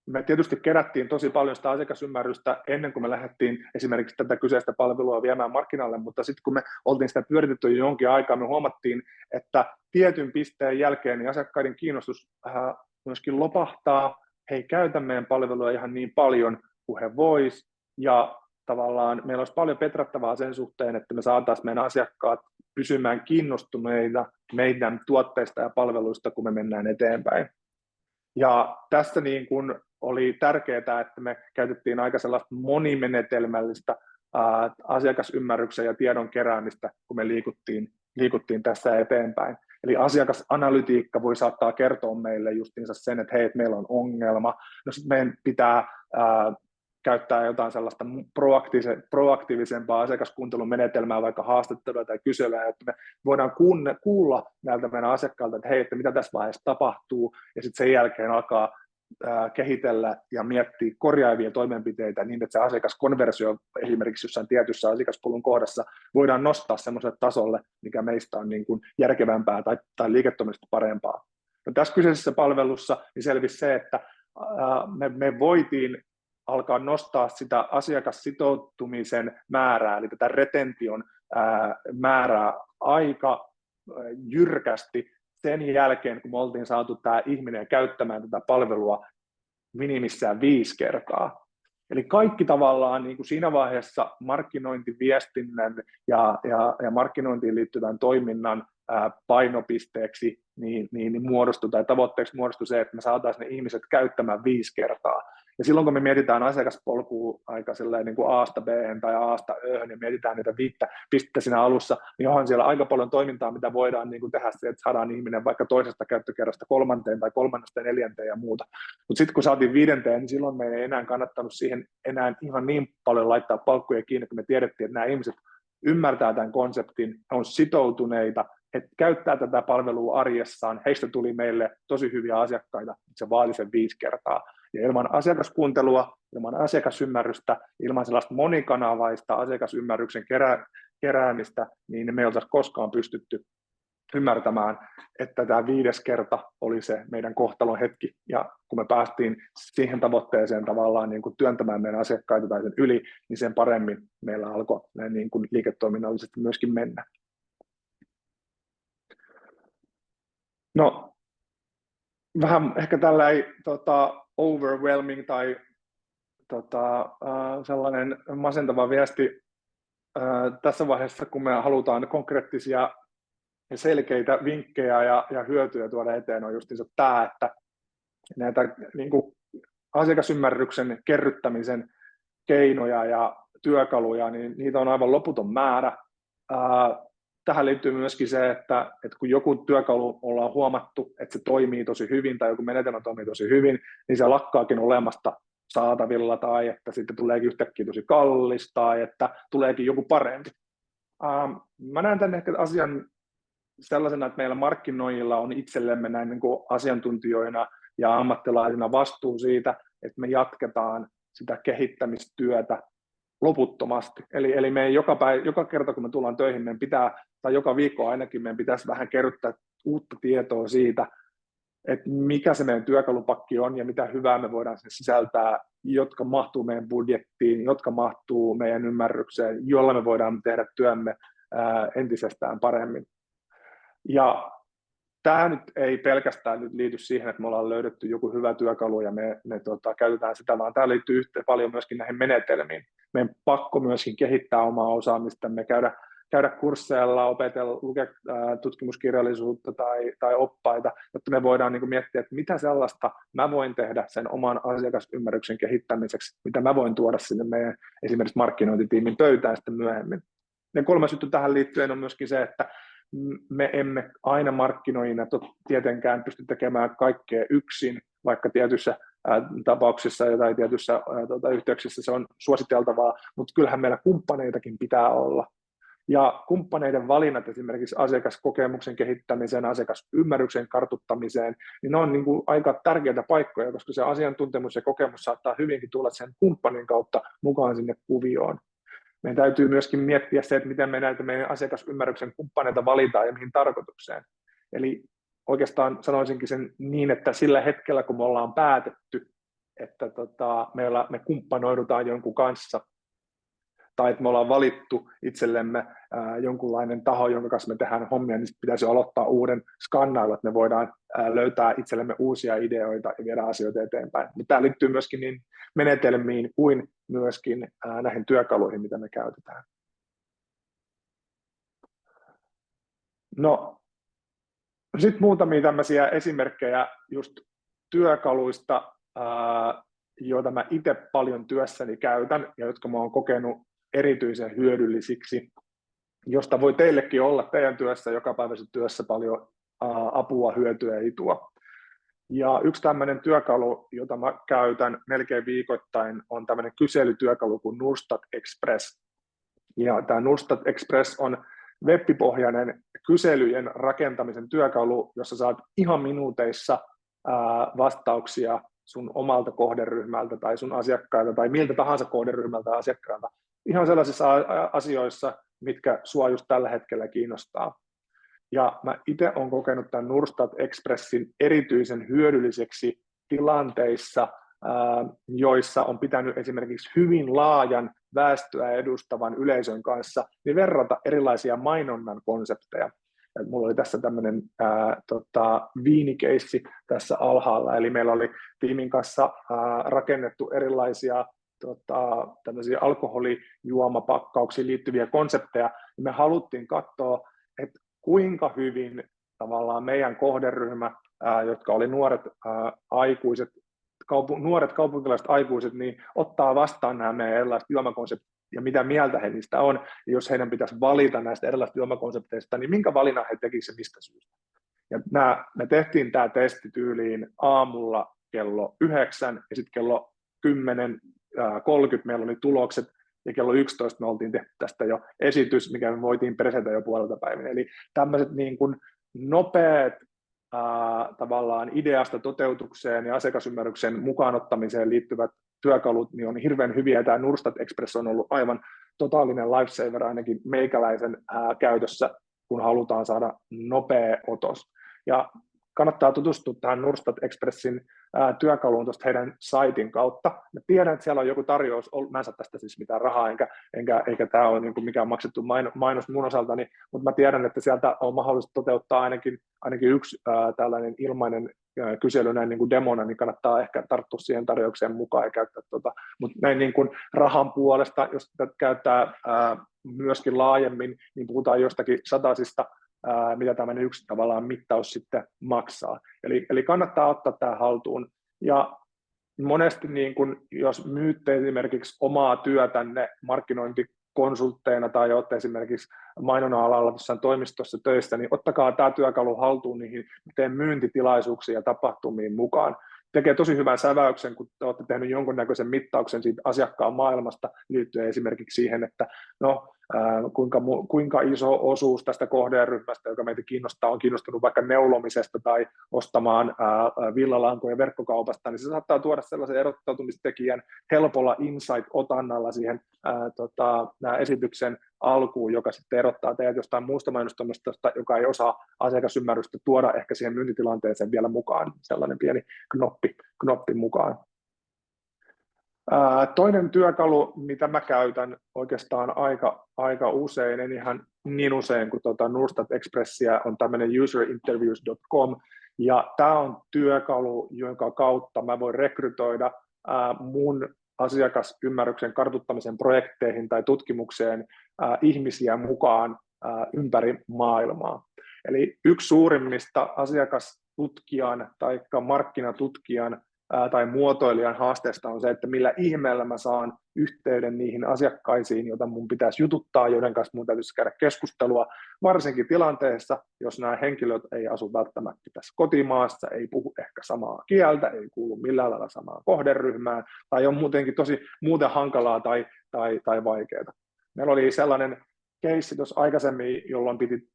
E: me tietysti kerättiin tosi paljon sitä asiakasymmärrystä ennen kuin me lähdettiin esimerkiksi tätä kyseistä palvelua viemään markkinalle, mutta sitten kun me oltiin sitä pyöritetty jo jonkin aikaa, me huomattiin, että tietyn pisteen jälkeen niin asiakkaiden kiinnostus myöskin lopahtaa, he ei käytä meidän palvelua ihan niin paljon kuin he vois, ja tavallaan meillä olisi paljon petrattavaa sen suhteen, että me saataisiin meidän asiakkaat pysymään kiinnostuneita meidän tuotteista ja palveluista, kun me mennään eteenpäin. Ja tässä niin kun oli tärkeää, että me käytettiin aika sellaista monimenetelmällistä asiakasymmärryksen ja tiedon keräämistä, kun me liikuttiin tässä eteenpäin. Eli asiakasanalytiikka voi saattaa kertoa meille justiinsa sen, että hei, että meillä on ongelma. No sitten meidän pitää käyttää jotain sellaista proaktiivisempaa asiakaskuuntelun menetelmää, vaikka haastattelua tai kyselyä, että me voidaan kuulla näiltä meidän asiakkailta, että hei, että mitä tässä vaiheessa tapahtuu, ja sitten sen jälkeen alkaa kehitellä ja miettiä korjaavia toimenpiteitä niin, että se asiakaskonversio esimerkiksi jossain tietyssä asiakaspolun kohdassa voidaan nostaa semmoiselle tasolle, mikä meistä on niin kuin järkevämpää tai liiketoimisesti parempaa. No, tässä kyseisessä palvelussa niin selvisi se, että me voitiin alkaa nostaa sitä asiakassitoutumisen määrää, eli tätä retention määrää aika jyrkästi sen jälkeen, kun me oltiin saatu tämä ihminen käyttämään tätä palvelua minimissään 5 kertaa. Eli kaikki tavallaan niin kuin siinä vaiheessa markkinointiviestinnän ja markkinointiin liittyvän toiminnan painopisteeksi niin muodostui, tai tavoitteeksi muodostui se, että me saataisiin ne ihmiset käyttämään 5 kertaa. Ja silloin kun me mietitään asiakaspolkua aika niin kuin A:sta B:hen tai A:sta Ö:hön ja mietitään niitä 5 pistettä siinä alussa, niin onhan siellä aika paljon toimintaa, mitä voidaan niin kuin tehdä se, että saadaan ihminen vaikka toisesta käyttökerrasta 3. tai 3. 4. ja muuta. Mutta sitten kun saatiin 5, niin silloin me ei enää kannattanut siihen enää ihan niin paljon laittaa palkkuja kiinni, kun me tiedettiin, että nämä ihmiset ymmärtää tämän konseptin, on sitoutuneita, että käyttää tätä palvelua arjessaan. Heistä tuli meille tosi hyviä asiakkaita, se vaati sen 5 kertaa. Ja ilman asiakaskuuntelua, ilman asiakasymmärrystä, ilman sellaista monikanavaista asiakasymmärryksen keräämistä, niin me ei oltaisi koskaan pystytty ymmärtämään, että tämä 5. kerta oli se meidän kohtalon hetki. Ja kun me päästiin siihen tavoitteeseen tavallaan niin kuin työntämään meidän asiakkaita tai sen yli, niin sen paremmin meillä alkoi niin kuin liiketoiminnallisesti myöskin mennä. No, vähän ehkä tällainen overwhelming tai sellainen masentava viesti tässä vaiheessa, kun me halutaan konkreettisia ja selkeitä vinkkejä ja hyötyjä tuoda eteen, on justiinsa tämä, että näitä niin kuin asiakasymmärryksen kerryttämisen keinoja ja työkaluja, niin niitä on aivan loputon määrä. Tähän liittyy myöskin se, että kun joku työkalu ollaan huomattu, että se toimii tosi hyvin tai joku menetelmä toimii tosi hyvin, niin se lakkaakin olemasta saatavilla tai että sitten tuleekin yhtäkkiä tosi kallis tai että tuleekin joku parempi. Mä näen tämän ehkä asian sellaisena, että meillä markkinoijilla on itsellemme näin niin kuin asiantuntijoina ja ammattilaisina vastuu siitä, että me jatketaan sitä kehittämistyötä loputtomasti. Eli me joka kerta, kun me tullaan töihin, meidän pitää, tai joka viikko ainakin, meidän pitäisi vähän kerryttää uutta tietoa siitä, että mikä se meidän työkalupakki on ja mitä hyvää me voidaan sen sisältää, jotka mahtuu meidän budjettiin, jotka mahtuu meidän ymmärrykseen, jolla me voidaan tehdä työmme entisestään paremmin. Ja tämä nyt ei pelkästään nyt liity siihen, että me ollaan löydetty joku hyvä työkalu ja me käytetään sitä, vaan tämä liittyy paljon myöskin näihin menetelmiin. Meidän pakko myöskin kehittää omaa osaamistamme, käydä kursseilla, opetella, lukea tutkimuskirjallisuutta tai oppaita, jotta me voidaan niin kuin miettiä, että mitä sellaista mä voin tehdä sen oman asiakasymmärryksen kehittämiseksi, mitä mä voin tuoda sinne meidän esimerkiksi markkinointitiimin pöytään sitten myöhemmin. Ja 3. juttu tähän liittyen on myöskin se, että me emme aina markkinoijina tietenkään pysty tekemään kaikkea yksin, vaikka tietyissä tapauksissa tai tietyissä yhteyksissä se on suositeltavaa, mutta kyllähän meillä kumppaneitakin pitää olla. Ja kumppaneiden valinnat esimerkiksi asiakaskokemuksen kehittämiseen, asiakasymmärryksen kartuttamiseen, niin ne on niin kuin aika tärkeitä paikkoja, koska se asiantuntemus ja kokemus saattaa hyvinkin tulla sen kumppanin kautta mukaan sinne kuvioon. Meidän täytyy myöskin miettiä se, että miten me näitä meidän asiakasymmärryksen kumppaneita valitaan ja mihin tarkoitukseen. Eli oikeastaan sanoisinkin sen niin, että sillä hetkellä, kun me ollaan päätetty, että me kumppanoidutaan jonkun kanssa, tai että me ollaan valittu itsellemme jonkunlainen taho, jonka kanssa me tehdään hommia, niin pitäisi aloittaa uuden skannailu, että me voidaan löytää itsellemme uusia ideoita ja viedä asioita eteenpäin. Mutta tämä liittyy myöskin niin menetelmiin kuin myöskin näihin työkaluihin, mitä me käytetään. No, sitten muutamia tämmöisiä esimerkkejä just työkaluista, joita mä itse paljon työssäni käytän ja jotka mä oon kokenut erityisen hyödyllisiksi, josta voi teillekin olla teidän työssä, jokapäiväisessä työssä paljon apua, hyötyä ja itua. Ja yksi tämmöinen työkalu, jota mä käytän melkein viikoittain, on tämmöinen kyselytyökalu kuin Nurstat Express. Ja tämä Nurstat Express on web-pohjainen kyselyjen rakentamisen työkalu, jossa saat ihan minuuteissa vastauksia sun omalta kohderyhmältä tai sun asiakkailta tai miltä tahansa kohderyhmältä asiakkailta. Ihan sellaisissa asioissa, mitkä sua just tällä hetkellä kiinnostaa. Ja mä itse olen kokenut tämän Nurstat Expressin erityisen hyödylliseksi tilanteissa, joissa on pitänyt esimerkiksi hyvin laajan väestöä edustavan yleisön kanssa niin verrata erilaisia mainonnan konsepteja. Et mulla oli tässä tämmöinen viinikeissi tässä alhaalla, eli meillä oli tiimin kanssa rakennettu erilaisia tämmöisiä alkoholijuomapakkauksiin liittyviä konsepteja. Me haluttiin katsoa, että kuinka hyvin tavallaan meidän kohderyhmä, jotka oli nuoret aikuiset, nuoret kaupunkilaiset aikuiset, niin ottaa vastaan nämä meidän erilaiset juomakonseptit ja mitä mieltä he niistä on. Ja jos heidän pitäisi valita näistä erilaisista juomakonsepteista, niin minkä valinnan he tekisivät ja mistä syystä. Ja me tehtiin tämä testi tyyliin aamulla kello 9 ja sitten kello 10:30 meillä oli tulokset ja kello 11 me oltiin tehty tästä jo esitys, mikä me voitiin presentoida jo puolelta päivänä. Eli tämmöiset niin kuin nopeat tavallaan ideasta toteutukseen ja asiakasymmärryksen mukaanottamiseen liittyvät työkalut niin on hirveän hyviä. Tämä Nurstat Express on ollut aivan totaalinen lifesaver ainakin meikäläisen käytössä, kun halutaan saada nopea otos. Ja kannattaa tutustua tähän Nurstat Expressin työkaluun tuosta heidän saitin kautta. Mä tiedän, että siellä on joku tarjous, mä en saa tästä siis mitään rahaa, eikä tämä ole niin mikään maksettu mainos mun osaltani, mutta mä tiedän, että sieltä on mahdollista toteuttaa ainakin yksi tällainen ilmainen kysely näin niin kuin demona, niin kannattaa ehkä tarttua siihen tarjoukseen mukaan ja käyttää mutta näin niin kuin rahan puolesta, jos tätä käyttää myöskin laajemmin, niin puhutaan jostakin satasista, mitä tämmöinen yksi tavallaan mittaus sitten maksaa. Eli kannattaa ottaa tämä haltuun. Ja monesti, niin kun, jos myytte esimerkiksi omaa työtänne markkinointikonsultteina tai olette esimerkiksi mainonnan alalla jossain toimistossa töissä, niin ottakaa tämä työkalu haltuun niihin myyntitilaisuuksiin ja tapahtumiin mukaan. Tekee tosi hyvän säväyksen, kun te olette tehneet jonkunnäköisen mittauksen siitä asiakkaan maailmasta liittyen esimerkiksi siihen, että kuinka iso osuus tästä kohderyhmästä, joka meitä kiinnostaa, on kiinnostunut vaikka neulomisesta tai ostamaan villalankoja verkkokaupasta, niin se saattaa tuoda sellaisen erottautumistekijän helpolla insight-otannalla siihen esityksen alkuun, joka sitten erottaa teidät jostain muusta mainostoimistosta, joka ei osaa asiakasymmärrystä tuoda ehkä siihen myyntitilanteeseen vielä mukaan, sellainen pieni knoppi mukaan. Toinen työkalu, mitä mä käytän oikeastaan aika usein, en ihan niin usein kuin Nurstat Expressia, on tämmöinen userinterviews.com, ja tämä on työkalu, jonka kautta mä voin rekrytoida mun asiakasymmärryksen kartuttamisen projekteihin tai tutkimukseen ihmisiä mukaan ympäri maailmaa. Eli yksi suurimmista asiakastutkijan tai markkinatutkijan tai muotoilijan haasteesta on se, että millä ihmeellä mä saan yhteyden niihin asiakkaisiin, joita mun pitäisi jututtaa, joiden kanssa mun täytyisi käydä keskustelua, varsinkin tilanteessa, jos nämä henkilöt ei asu välttämättä tässä kotimaassa, ei puhu ehkä samaa kieltä, ei kuulu millään lailla samaan kohderyhmään, tai on muutenkin muuten hankalaa tai vaikeaa. Meillä oli sellainen keissi tuossa aikaisemmin, jolloin piti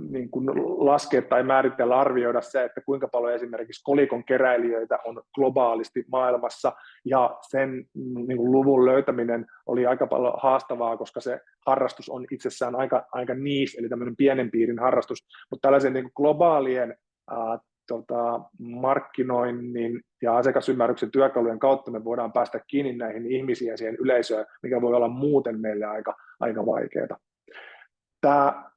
E: niin kuin laskea tai määritellä, arvioida se, että kuinka paljon esimerkiksi kolikon keräilijöitä on globaalisti maailmassa, ja sen niin kuin luvun löytäminen oli aika paljon haastavaa, koska se harrastus on itsessään aika niche, eli tämmöinen pienen piirin harrastus, mutta tällaisen niin kuin globaalien markkinoinnin ja asiakasymmärryksen työkalujen kautta me voidaan päästä kiinni näihin ihmisiin ja siihen yleisöön, mikä voi olla muuten meille aika vaikeaa. Tämä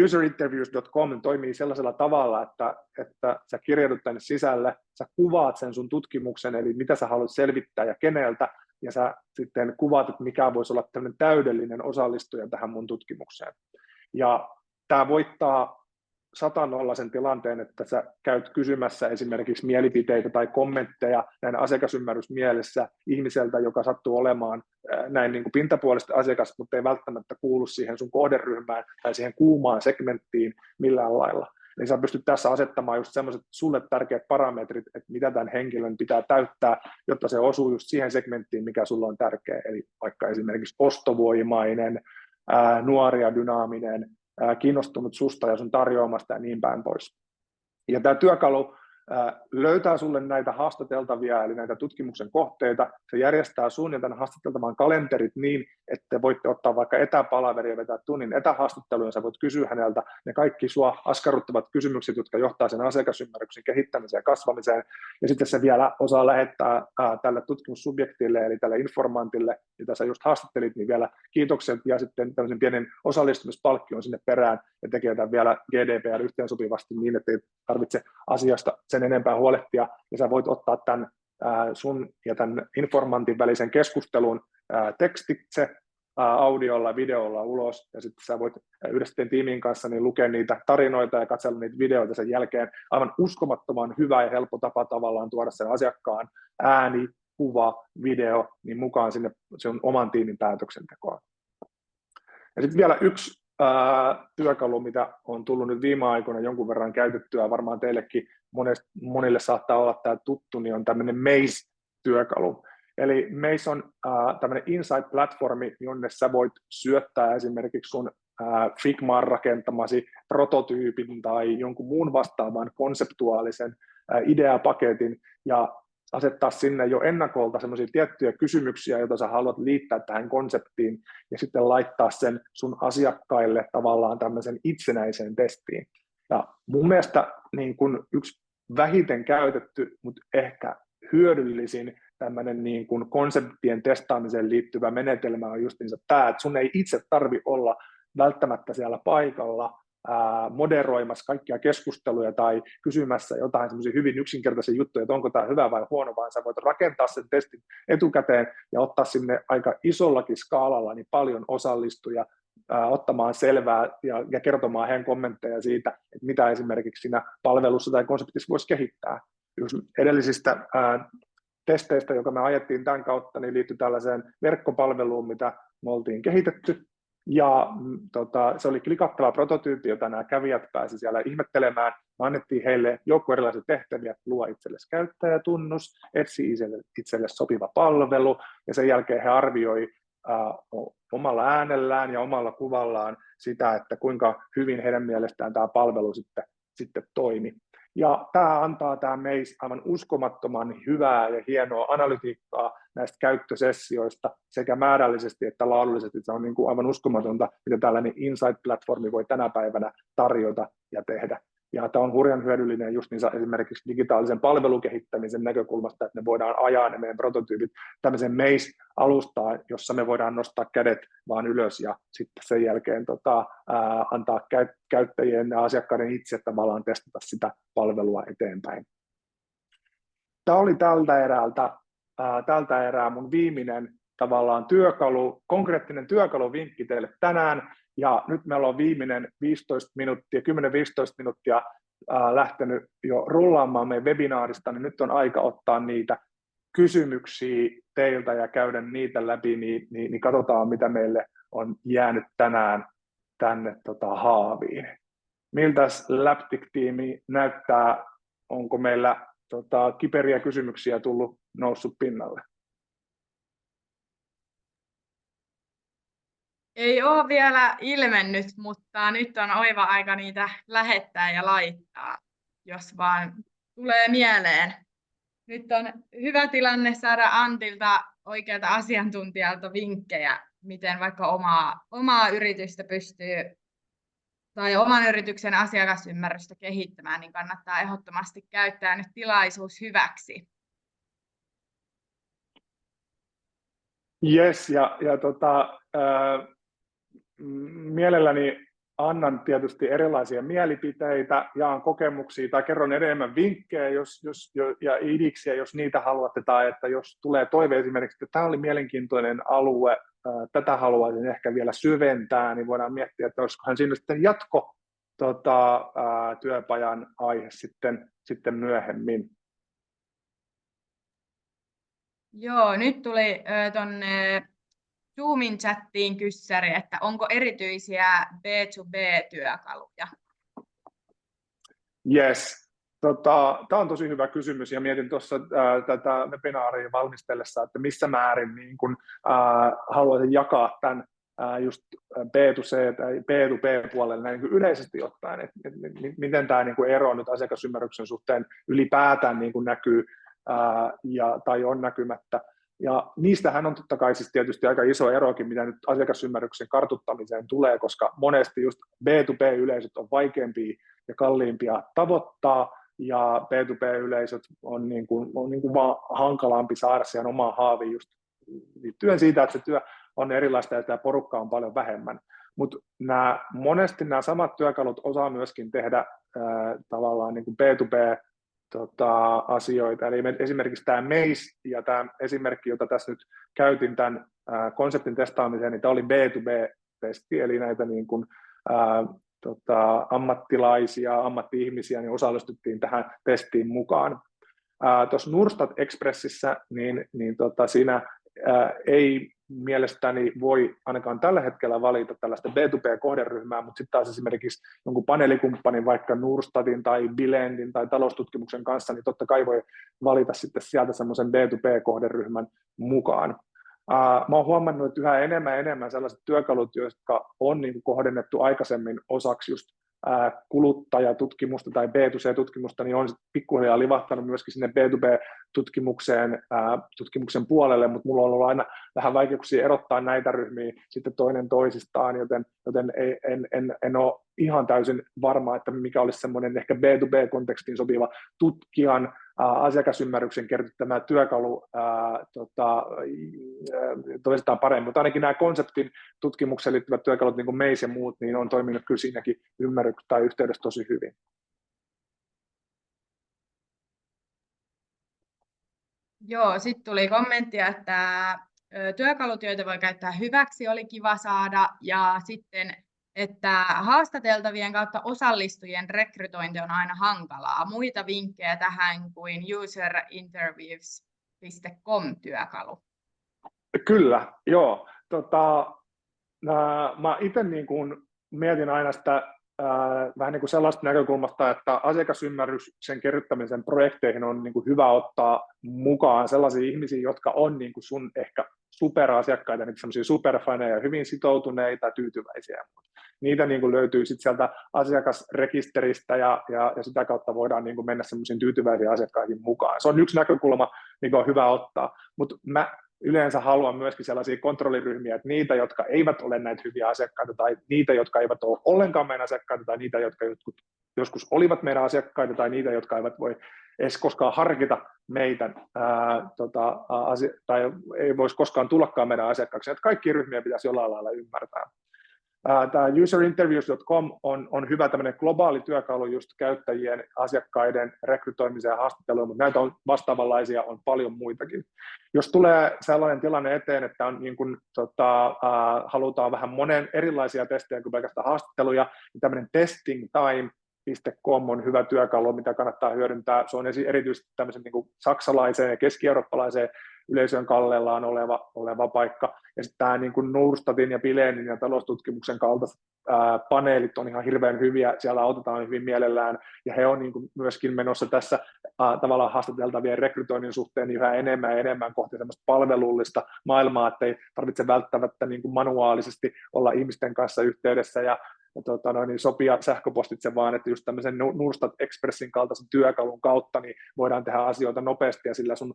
E: userinterviews.com toimii sellaisella tavalla, että sä kirjoitut tänne sisälle, sä kuvaat sen sun tutkimuksen, eli mitä sä haluat selvittää ja keneltä, ja sä sitten kuvaat, että mikä voisi olla tämmöinen täydellinen osallistuja tähän mun tutkimukseen. Ja tämä voittaa 100-0 tilanteen, että sä käyt kysymässä esimerkiksi mielipiteitä tai kommentteja näin asiakasymmärrysmielessä ihmiseltä, joka sattuu olemaan näin niin kuin pintapuolista asiakas, mutta ei välttämättä kuulu siihen sun kohderyhmään tai siihen kuumaan segmenttiin millään lailla. niin sä pystyt tässä asettamaan just sellaiset sulle tärkeät parametrit, että mitä tämän henkilön pitää täyttää, jotta se osuu just siihen segmenttiin, mikä sulla on tärkeä. Eli vaikka esimerkiksi ostovoimainen, nuori ja dynaaminen, kiinnostunut susta ja sun tarjoamasta ja niin päin pois. Ja tämä työkalu löytää sulle näitä haastateltavia, eli näitä tutkimuksen kohteita. Se järjestää sun ja tämän haastateltavan kalenterit niin, että voitte ottaa vaikka etäpalaveria ja vetää tunnin etähaastattelun, ja sä voit kysyä häneltä ne kaikki sua askarruttavat kysymykset, jotka johtaa sen asiakasymmärryksen kehittämiseen ja kasvamiseen. Ja sitten se vielä osaa lähettää tälle tutkimussubjektille, eli tälle informantille, jota sä just haastattelit, niin vielä kiitokset ja sitten tämmöisen pienen osallistumispalkkion sinne perään, ja tekee tämän vielä GDPR yhteensopivasti niin, että ei tarvitse asiasta sen enempää huolehtia, ja sä voit ottaa tämän sun ja tämän informantin välisen keskustelun tekstitse, audiolla, videolla ulos, ja sitten sä voit yhdessä tiimin kanssa niin lukea niitä tarinoita ja katsella niitä videoita sen jälkeen. Aivan uskomattoman hyvä ja helppo tapa tavallaan tuoda sen asiakkaan ääni, kuva, video niin mukaan sinne sun oman tiimin päätöksentekoon. Ja sitten vielä yksi työkalu, mitä on tullut nyt viime aikoina jonkun verran käytettyä, varmaan teillekin monille saattaa olla tämä tuttu, niin on tämmöinen Maze-työkalu. Eli Maze on tämmöinen Insight-platformi, jonne sä voit syöttää esimerkiksi sun Figmaan rakentamasi prototyypin tai jonkun muun vastaavan konseptuaalisen ideapaketin ja asettaa sinne jo ennakolta semmoisia tiettyjä kysymyksiä, joita sä haluat liittää tähän konseptiin, ja sitten laittaa sen sun asiakkaille tavallaan tämmöisen itsenäiseen testiin. Ja mun mielestä niin kun yksi vähiten käytetty, mutta ehkä hyödyllisin tämmöinen niin kun konseptien testaamiseen liittyvä menetelmä on justiinsa tämä, että sun ei itse tarvi olla välttämättä siellä paikalla moderoimassa kaikkia keskusteluja tai kysymässä jotain semmoisia hyvin yksinkertaisia juttuja, että onko tämä hyvä vai huono, vaan sä voit rakentaa sen testin etukäteen ja ottaa sinne aika isollakin skaalalla niin paljon osallistujia ottamaan selvää ja kertomaan heidän kommentteja siitä, että mitä esimerkiksi siinä palvelussa tai konseptissa voisi kehittää. Yksi edellisistä testeistä, joka me ajettiin tämän kautta, niin liittyi tällaiseen verkkopalveluun, mitä me oltiin kehitetty. Ja se oli klikattava prototyyppi, jota nämä kävijät pääsivät siellä ihmettelemään. Me annettiin heille joukko erilaisia tehtäviä, luo itsellesi käyttäjätunnus, etsi itselle sopiva palvelu, ja sen jälkeen he arvioi omalla äänellään ja omalla kuvallaan sitä, että kuinka hyvin heidän mielestään tämä palvelu sitten toimi. Ja tämä antaa tämä Maze aivan uskomattoman hyvää ja hienoa analytiikkaa näistä käyttösessioista sekä määrällisesti että laadullisesti. Se on niin kuin aivan uskomatonta, mitä tällainen Insight-platformi voi tänä päivänä tarjota ja tehdä. Ja tämä on hurjan hyödyllinen just niin esimerkiksi digitaalisen palvelukehittämisen näkökulmasta, että me voidaan ajaa ne meidän prototyypit tämmöisen Maze-alustaan, jossa me voidaan nostaa kädet vaan ylös ja sitten sen jälkeen antaa käyttäjien ja asiakkaiden itse tavallaan testata sitä palvelua eteenpäin. Tämä oli tältä erää mun viimeinen tavallaan työkalu, konkreettinen työkaluvinkki teille tänään. Ja nyt meillä on viimeinen 10-15 minuuttia lähtenyt jo rullaamaan meidän webinaarista, niin nyt on aika ottaa niitä kysymyksiä teiltä ja käydä niitä läpi, niin katsotaan, mitä meille on jäänyt tänään tänne haaviin. Miltäs Laptic-tiimi näyttää, onko meillä kiperiä kysymyksiä noussut pinnalle?
A: Ei ole vielä ilmennyt, mutta nyt on oiva aika niitä lähettää ja laittaa, jos vaan tulee mieleen. Nyt on hyvä tilanne saada Antilta oikealta asiantuntijalta vinkkejä, miten vaikka omaa yritystä pystyy tai oman yrityksen asiakasymmärrystä kehittämään, niin kannattaa ehdottomasti käyttää nyt tilaisuus hyväksi.
E: Yes, mielelläni annan tietysti erilaisia mielipiteitä, jaan kokemuksia tai kerron enemmän vinkkejä ja idiksiä, jos niitä haluatte, tai että jos tulee toive esimerkiksi, että tämä oli mielenkiintoinen alue, tätä haluaisin ehkä vielä syventää, niin voidaan miettiä, että olisikohan siinä sitten jatko työpajan aihe sitten myöhemmin.
A: Joo, nyt tuli tuonne Zoomin chattiin kyssäri, että onko erityisiä B2B-työkaluja?
E: Yes. Tämä on tosi hyvä kysymys ja mietin tuossa tätä webinaaria valmistellessa, että missä määrin niin kun, haluaisin jakaa tämän just B2C tai B2B-puolelle näin niin yleisesti ottaen, että miten tämä niin kuin ero nyt asiakasymmärryksen suhteen ylipäätään niin kuin näkyy tai on näkymättä. Ja niistähän on totta kai siis tietysti aika iso erokin, mitä nyt asiakasymmärryksen kartuttamiseen tulee, koska monesti just B2B-yleisöt on vaikeampia ja kalliimpia tavoittaa, ja B2B-yleisöt on niin kuin vaan hankalampi saada siihen omaan haaviin just liittyen siitä, että se työ on erilaista ja tämä porukka on paljon vähemmän. Mutta monesti nämä samat työkalut osaa myöskin tehdä tavallaan niin kuin B2B-asioita. Eli esimerkiksi tämä Maze ja tämä esimerkki, jota tässä nyt käytin tämän konseptin testaamiseen, niin tämä oli B2B-testi, eli näitä niin kuin, ammattilaisia, ammatti-ihmisiä, niin osallistuttiin tähän testiin mukaan. Tuossa Norstat Expressissä niin siinä ei mielestäni voi ainakaan tällä hetkellä valita tällaista B2B-kohderyhmää, mutta sitten taas esimerkiksi jonkun paneelikumppanin, vaikka Norstatin tai Bilendin tai taloustutkimuksen kanssa, niin totta kai voi valita sitten sieltä semmoisen B2B-kohderyhmän mukaan. Mä oon huomannut, että yhä enemmän sellaiset työkalut, jotka on niin kuin kohdennettu aikaisemmin osaksi just kuluttajatutkimusta tai B2C-tutkimusta, niin on pikkuhiljaa livahtanut myöskin sinne B2B-tutkimuksen puolelle, mutta mulla on ollut aina vähän vaikeuksia erottaa näitä ryhmiä sitten toinen toisistaan, joten en ole ihan täysin varma, että mikä olisi semmoinen ehkä B2B-kontekstiin sopiva tutkijan asiakasymmärryksen kerryttämä työkalu toistaan paremmin, mutta ainakin nämä konseptin tutkimukseen liittyvät työkalut, niin kuin Maze ja muut, niin on toiminut kyllä siinäkin tai yhteydessä tosi hyvin.
A: Joo, sitten tuli kommenttia, että työkalut, joita voi käyttää hyväksi, oli kiva saada, ja sitten, että haastateltavien kautta osallistujien rekrytointi on aina hankalaa. Muita vinkkejä tähän kuin userinterviews.com-työkalu. Kyllä,
E: joo. Mä itse niin kuin mietin aina sitä vähän niin kuin sellaista näkökulmasta, että asiakasymmärryksen kerryttämisen projekteihin on niin kuin hyvä ottaa mukaan sellaisia ihmisiä, jotka on niin kuin sun ehkä superasiakkaita, niin sellaisia superfaneja, hyvin sitoutuneita, tyytyväisiä. Niitä niin kuin löytyy sitten sieltä asiakasrekisteristä ja sitä kautta voidaan niin kuin mennä sellaisiin tyytyväisiin asiakkaisiin mukaan. Se on yksi näkökulma, mikä on hyvä ottaa, mutta mä yleensä haluan myöskin sellaisia kontrolliryhmiä, että niitä, jotka eivät ole näitä hyviä asiakkaita, tai niitä, jotka eivät ole ollenkaan meidän asiakkaita, tai niitä, jotka joskus olivat meidän asiakkaita, tai niitä, jotka eivät voi edes koskaan harkita meitä, tai ei voisi koskaan tullakaan meidän asiakkaaksi. Että kaikkia ryhmiä pitäisi jollain lailla ymmärtää. Tämä userinterviews.com on hyvä tämmöinen globaali työkalu just käyttäjien, asiakkaiden rekrytoimiseen ja haastatteluun, mutta näitä on vastaavanlaisia, on paljon muitakin. Jos tulee sellainen tilanne eteen, että on niin kuin, halutaan vähän monen erilaisia testejä kuin pelkästään haastatteluja, niin tämmöinen testingtime.com on hyvä työkalu, mitä kannattaa hyödyntää. Se on erityisesti tämmöisen niin kuin saksalaiseen ja keski-eurooppalaiseen yleisön kallellaan oleva paikka. Ja sitten tämä niin kuin Norstatin ja Bilendin ja taloustutkimuksen kaltaiset paneelit on ihan hirveän hyviä, siellä autetaan hyvin mielellään, ja he on niin kuin myöskin menossa tässä tavallaan haastateltavien rekrytoinnin suhteen yhä enemmän ja enemmän kohti semmoista palvelullista maailmaa, että ei tarvitse välttämättä niin kuin manuaalisesti olla ihmisten kanssa yhteydessä ja sopia sähköpostitse, vaan että just tämmöisen Norstat Expressin kaltaisen työkalun kautta niin voidaan tehdä asioita nopeasti ja sillä sun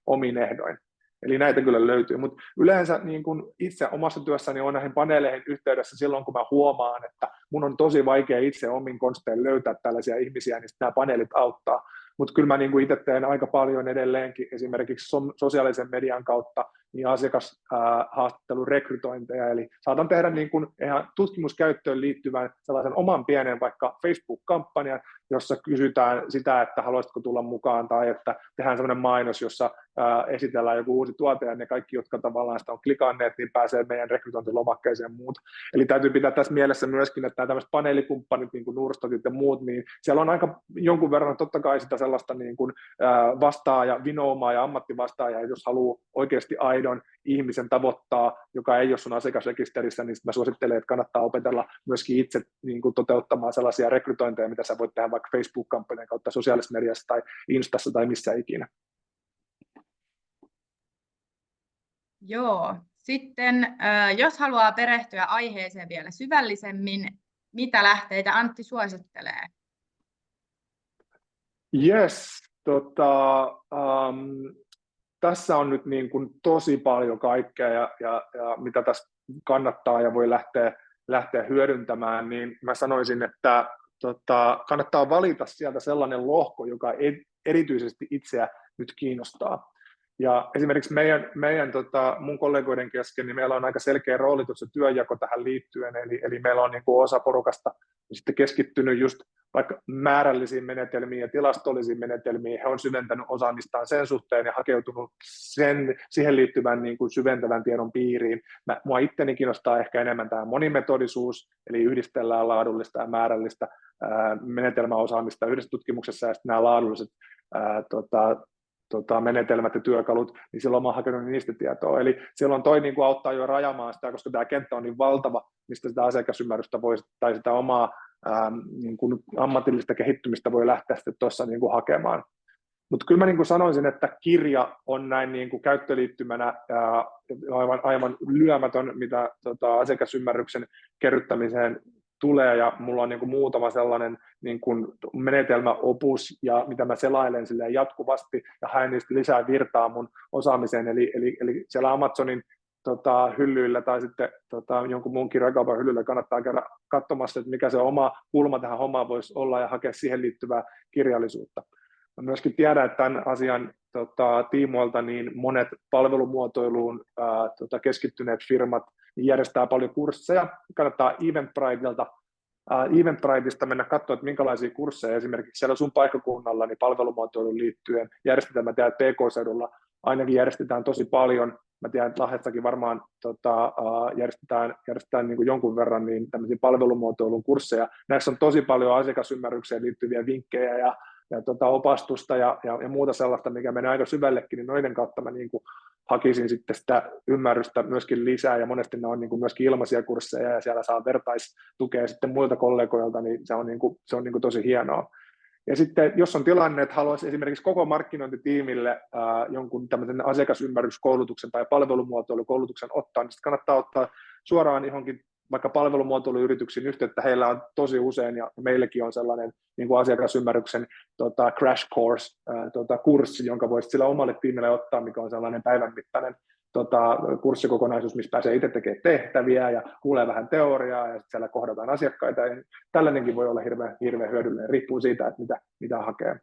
E: omin ehdoin. Eli näitä kyllä löytyy, mutta yleensä niin kun itse omassa työssäni on näihin paneeleihin yhteydessä silloin, kun mä huomaan, että mun on tosi vaikea itse omin konstein löytää tällaisia ihmisiä, niin nämä paneelit auttaa. Mutta kyllä mä niin kuin itse teen aika paljon edelleenkin esimerkiksi sosiaalisen median kautta niin asiakashaastattelun rekrytointeja, eli saatan tehdä niin kuin ihan tutkimuskäyttöön liittyvän sellaisen oman pienen vaikka Facebook-kampanjan, jossa kysytään sitä, että haluaisitko tulla mukaan, tai että tehdään sellainen mainos, jossa esitellään joku uusi tuote, ja ne kaikki, jotka tavallaan sitä on klikanneet, niin pääsee meidän rekrytointilomakkeeseen ja muuta. Eli täytyy pitää tässä mielessä myöskin, että nämä tämmöiset paneelikumppanit, niin kuin Norstatit ja muut, niin siellä on aika jonkun verran totta kai sitä sellaista sellaista niin kuin, vinoumaa ja ammattivastaajaa, jos haluaa oikeasti aidon ihmisen tavoittaa, joka ei ole sun asiakasrekisterissä, niin mä suosittelen, että kannattaa opetella myöskin itse niin kuin toteuttamaan sellaisia rekrytointeja, mitä sä voit tehdä vaikka Facebook-kampanjan kautta sosiaalisessa mediassa tai Instassa tai missä ikinä.
A: Joo. Sitten jos haluaa perehtyä aiheeseen vielä syvällisemmin, mitä lähteitä Antti suosittelee?
E: Yes, tässä on nyt niin kuin tosi paljon kaikkea ja mitä tässä kannattaa ja voi lähteä hyödyntämään, niin mä sanoisin, että kannattaa valita sieltä sellainen lohko, joka erityisesti itseä nyt kiinnostaa. Ja esimerkiksi mun kollegoiden kesken niin meillä on aika selkeä roolitus ja työnjako tähän liittyen, eli meillä on niin kuin osa porukasta sitten keskittynyt just vaikka määrällisiin menetelmiin ja tilastollisiin menetelmiin. He on syventänyt osaamistaan sen suhteen ja hakeutunut siihen liittyvän niin kuin syventävän tiedon piiriin. Mua itteni kiinnostaa ehkä enemmän tämä monimetodisuus, eli yhdistellään laadullista ja määrällistä menetelmäosaamista yhdessä tutkimuksessa ja sitten nämä laadulliset menetelmät ja työkalut, niin silloin mä oon hakenut niistä tietoa. Eli silloin toi niin kuin auttaa jo rajamaan sitä, koska tämä kenttä on niin valtava, mistä sitä asiakasymmärrystä voi, tai sitä omaa niin kuin ammatillista kehittymistä voi lähteä sitten tuossa niin kuin hakemaan. Mutta kyllä mä niin kuin sanoisin, että kirja on näin niin kuin käyttöliittymänä aivan lyömätön, mitä asiakasymmärryksen kerryttämiseen tulee, ja mulla on niin kuin muutama sellainen niin kuin menetelmäopus, ja mitä mä selailen jatkuvasti ja haen niistä lisää virtaa mun osaamiseen, eli siellä Amazonin hyllyillä tai sitten jonkun muun kirjakaupan hyllyllä kannattaa käydä katsomassa, että mikä se oma kulma tähän hommaan voisi olla ja hakea siihen liittyvää kirjallisuutta. Mä myöskin tiedän, että tämän asian tiimoilta niin monet palvelumuotoiluun keskittyneet firmat niin järjestää paljon kursseja. Kannattaa Eventbriteista mennä katsoa, että minkälaisia kursseja esimerkiksi siellä sun paikkakunnalla niin palvelumuotoiluun liittyen järjestetään. Mä tiedän, että PK-seudulla ainakin järjestetään tosi paljon. Mä tiedän, että Lahdessakin varmaan järjestetään niin kuin jonkun verran niin tämmöisiä palvelumuotoilun kursseja. Näissä on tosi paljon asiakasymmärrykseen liittyviä vinkkejä ja opastusta ja muuta sellaista, mikä menee aika syvällekin, niin noiden kautta mä niin kuin hakisin sitten sitä ymmärrystä myöskin lisää, ja monesti ne on niin kuin myöskin ilmaisia kursseja, ja siellä saa vertaistukea sitten muilta kollegoilta, niin se on niin kuin tosi hienoa. Ja sitten jos on tilanne, että haluaisi esimerkiksi koko markkinointitiimille jonkun tämmöisen asiakasymmärryskoulutuksen tai palvelumuotoilukoulutuksen ottaa, niin sitten kannattaa ottaa suoraan johonkin vaikka palvelumuotoiluyrityksiin yhteyttä. Heillä on tosi usein, ja meilläkin on sellainen niin kuin asiakasymmärryksen crash course kurssi, jonka voisi sillä omalle tiimille ottaa, mikä on sellainen päivän mittainen kurssikokonaisuus, missä pääsee itse tekemään tehtäviä ja kuulee vähän teoriaa ja sitten siellä kohdataan asiakkaita. Ja tällainenkin voi olla hirveän hyödyllinen, riippuu siitä, että mitä hakee.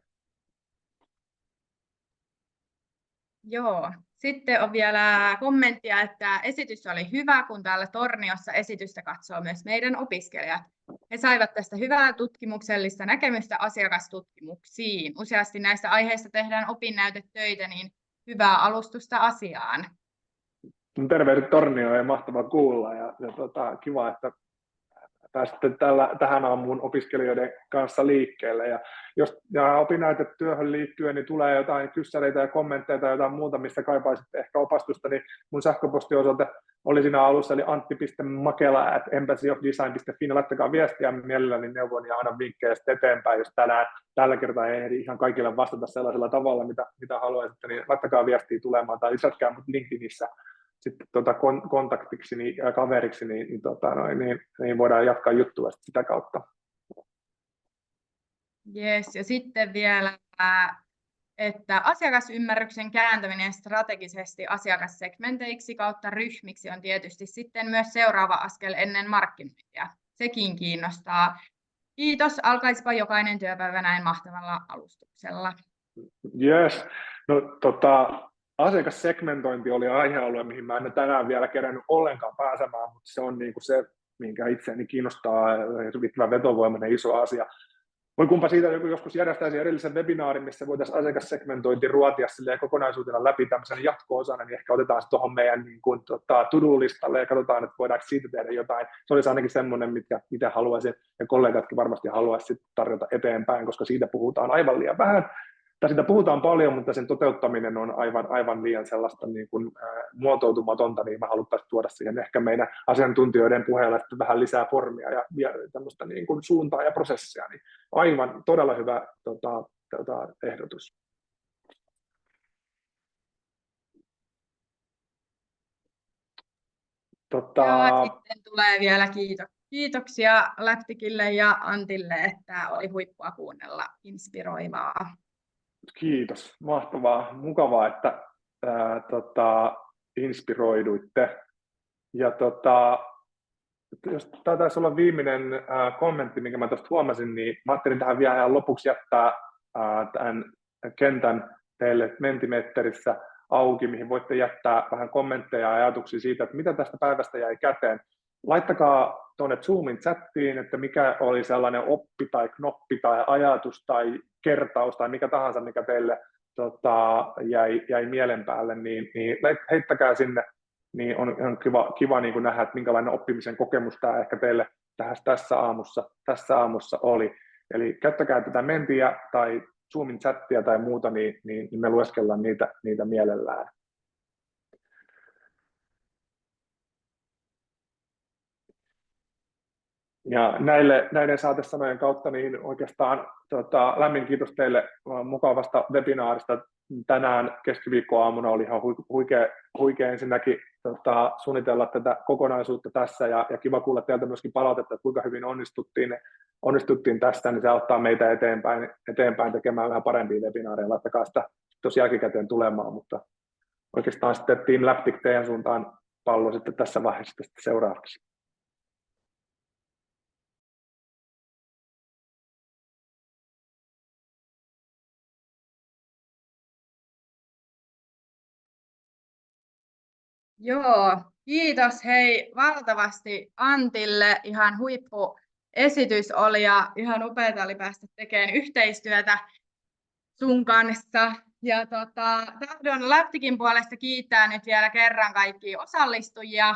A: Joo. Sitten on vielä kommenttia, että esitys oli hyvä, kun täällä Torniossa esitystä katsoo myös meidän opiskelijat. He saivat tästä hyvää tutkimuksellista näkemystä asiakastutkimuksiin. Useasti näistä aiheista tehdään opinnäytetöitä, niin hyvää alustusta asiaan.
E: Tervehdys Tornioon ja mahtavaa kuulla ja kiva, että pääsitte tähän aamuun opiskelijoiden kanssa liikkeelle. Ja jos opinnäytetyöhön liittyen niin tulee jotain kyssäreitä ja kommentteja tai jotain muuta, mistä kaipaisitte ehkä opastusta, niin mun sähköpostiosoite oli siinä alussa, eli antti.makela@embassyofdesign.fi. Laittakaa viestiä mielelläni neuvon ja annan vinkkejä eteenpäin, jos tällä kertaa ei ehdi ihan kaikille vastata sellaisella tavalla, mitä haluaisitte, niin laittakaa viestiä tulemaan tai lisätkää mut LinkedInissä sitten kontaktiksi ja kaveriksi, niin voidaan jatkaa juttua sitä kautta.
A: Yes, ja sitten vielä, että asiakasymmärryksen kääntäminen strategisesti asiakassegmenteiksi kautta ryhmiksi on tietysti sitten myös seuraava askel ennen markkinointia. Sekin kiinnostaa. Kiitos, alkaisipa jokainen työpäivä näin mahtavalla alustuksella.
E: Yes, no asiakassegmentointi oli aihealue, mihin mä en tänään vielä kerännyt ollenkaan pääsemään, mutta se on niin kuin se, minkä itseäni kiinnostaa, riittävän vetovoimainen iso asia. Voi kumpa siitä joku joskus järjestäisi erillisen webinaarin, missä voitaisiin asiakassegmentointi ruotia kokonaisuutena läpi tämmöisen jatko-osana, niin ehkä otetaan se tuohon meidän niin kuin, to-do-listalle ja katsotaan, että voidaanko siitä tehdä jotain. Se olisi ainakin semmoinen, mitä haluaisin, ja kollegatkin varmasti haluaisivat tarjota eteenpäin, koska siitä puhutaan aivan liian vähän. siitä puhutaan paljon, mutta sen toteuttaminen on aivan liian sellaista niin kuin, muotoutumatonta, niin me haluttaisiin tuoda siihen ehkä meidän asiantuntijoiden puheella vähän lisää formia ja tämmöistä niin kuin suuntaa ja prosessia. Niin aivan todella hyvä ehdotus.
A: Ja sitten tulee vielä kiitoksia Lapticille ja Antille, että oli huippua kuunnella, inspiroivaa.
E: Kiitos, mahtavaa, mukavaa, että inspiroiduitte. Ja jos tämä taisi olla viimeinen kommentti, minkä mä tuosta huomasin, niin mä ajattelin tähän vielä ihan lopuksi jättää tämän kentän teille Mentimetterissä auki, mihin voitte jättää vähän kommentteja ja ajatuksia siitä, että mitä tästä päivästä jäi käteen. Laittakaa tuonne Zoomin chattiin, että mikä oli sellainen oppi tai knoppi tai ajatus tai kertaus tai mikä tahansa, mikä teille jäi mielen päälle, niin heittäkää sinne, niin on kiva niin kuin nähdä, että minkälainen oppimisen kokemus tämä ehkä teille tässä aamussa oli. Eli käyttäkää tätä Mentiä tai Zoomin chattia tai muuta, niin me lueskellaan niitä mielellään. Ja näiden saatesanojen kautta niin oikeastaan lämmin kiitos teille mukavasta webinaarista. Tänään keskiviikkoaamuna oli ihan huikea ensinnäkin suunnitella tätä kokonaisuutta tässä ja kiva kuulla teiltä myöskin palautetta, että kuinka hyvin onnistuttiin tästä, niin se auttaa meitä eteenpäin tekemään vähän parempia webinaareja. Laittakaa sitä tosi jälkikäteen tulemaan, mutta oikeastaan sitten Team Laptic teidän suuntaan pallo sitten tässä vaiheessa seuraavaksi.
A: Joo, kiitos hei valtavasti Antille. Ihan huippuesitys oli ja ihan upeata oli päästä tekemään yhteistyötä sun kanssa. Ja tahdon Lapticin puolesta kiittää nyt vielä kerran kaikkia osallistujia.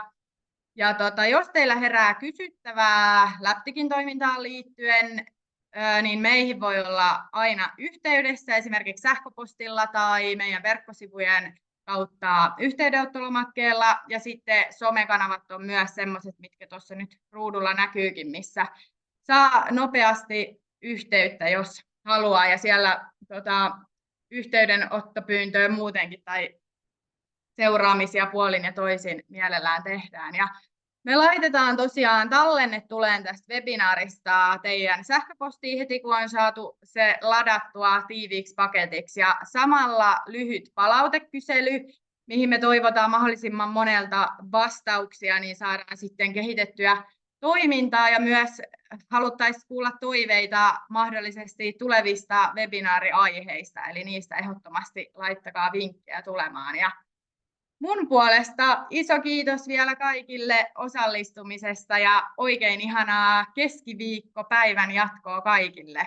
A: Ja jos teillä herää kysyttävää Lapticin toimintaan liittyen, niin meihin voi olla aina yhteydessä esimerkiksi sähköpostilla tai meidän verkkosivujen kautta yhteydenottolomakkeella, ja sitten somekanavat on myös sellaiset, mitkä tuossa nyt ruudulla näkyykin, missä saa nopeasti yhteyttä, jos haluaa, ja siellä yhteydenottopyyntöä muutenkin tai seuraamisia puolin ja toisin mielellään tehdään. Ja me laitetaan tosiaan tallenne tuleen tästä webinaarista teidän sähköpostiin heti, kun on saatu se ladattua tiiviiksi paketiksi. Ja samalla lyhyt palautekysely, mihin me toivotaan mahdollisimman monelta vastauksia, niin saadaan sitten kehitettyä toimintaa. Ja myös haluttaisiin kuulla toiveita mahdollisesti tulevista webinaariaiheista, eli niistä ehdottomasti laittakaa vinkkejä tulemaan. Ja mun puolesta iso kiitos vielä kaikille osallistumisesta ja oikein ihanaa keskiviikkopäivän jatkoa kaikille.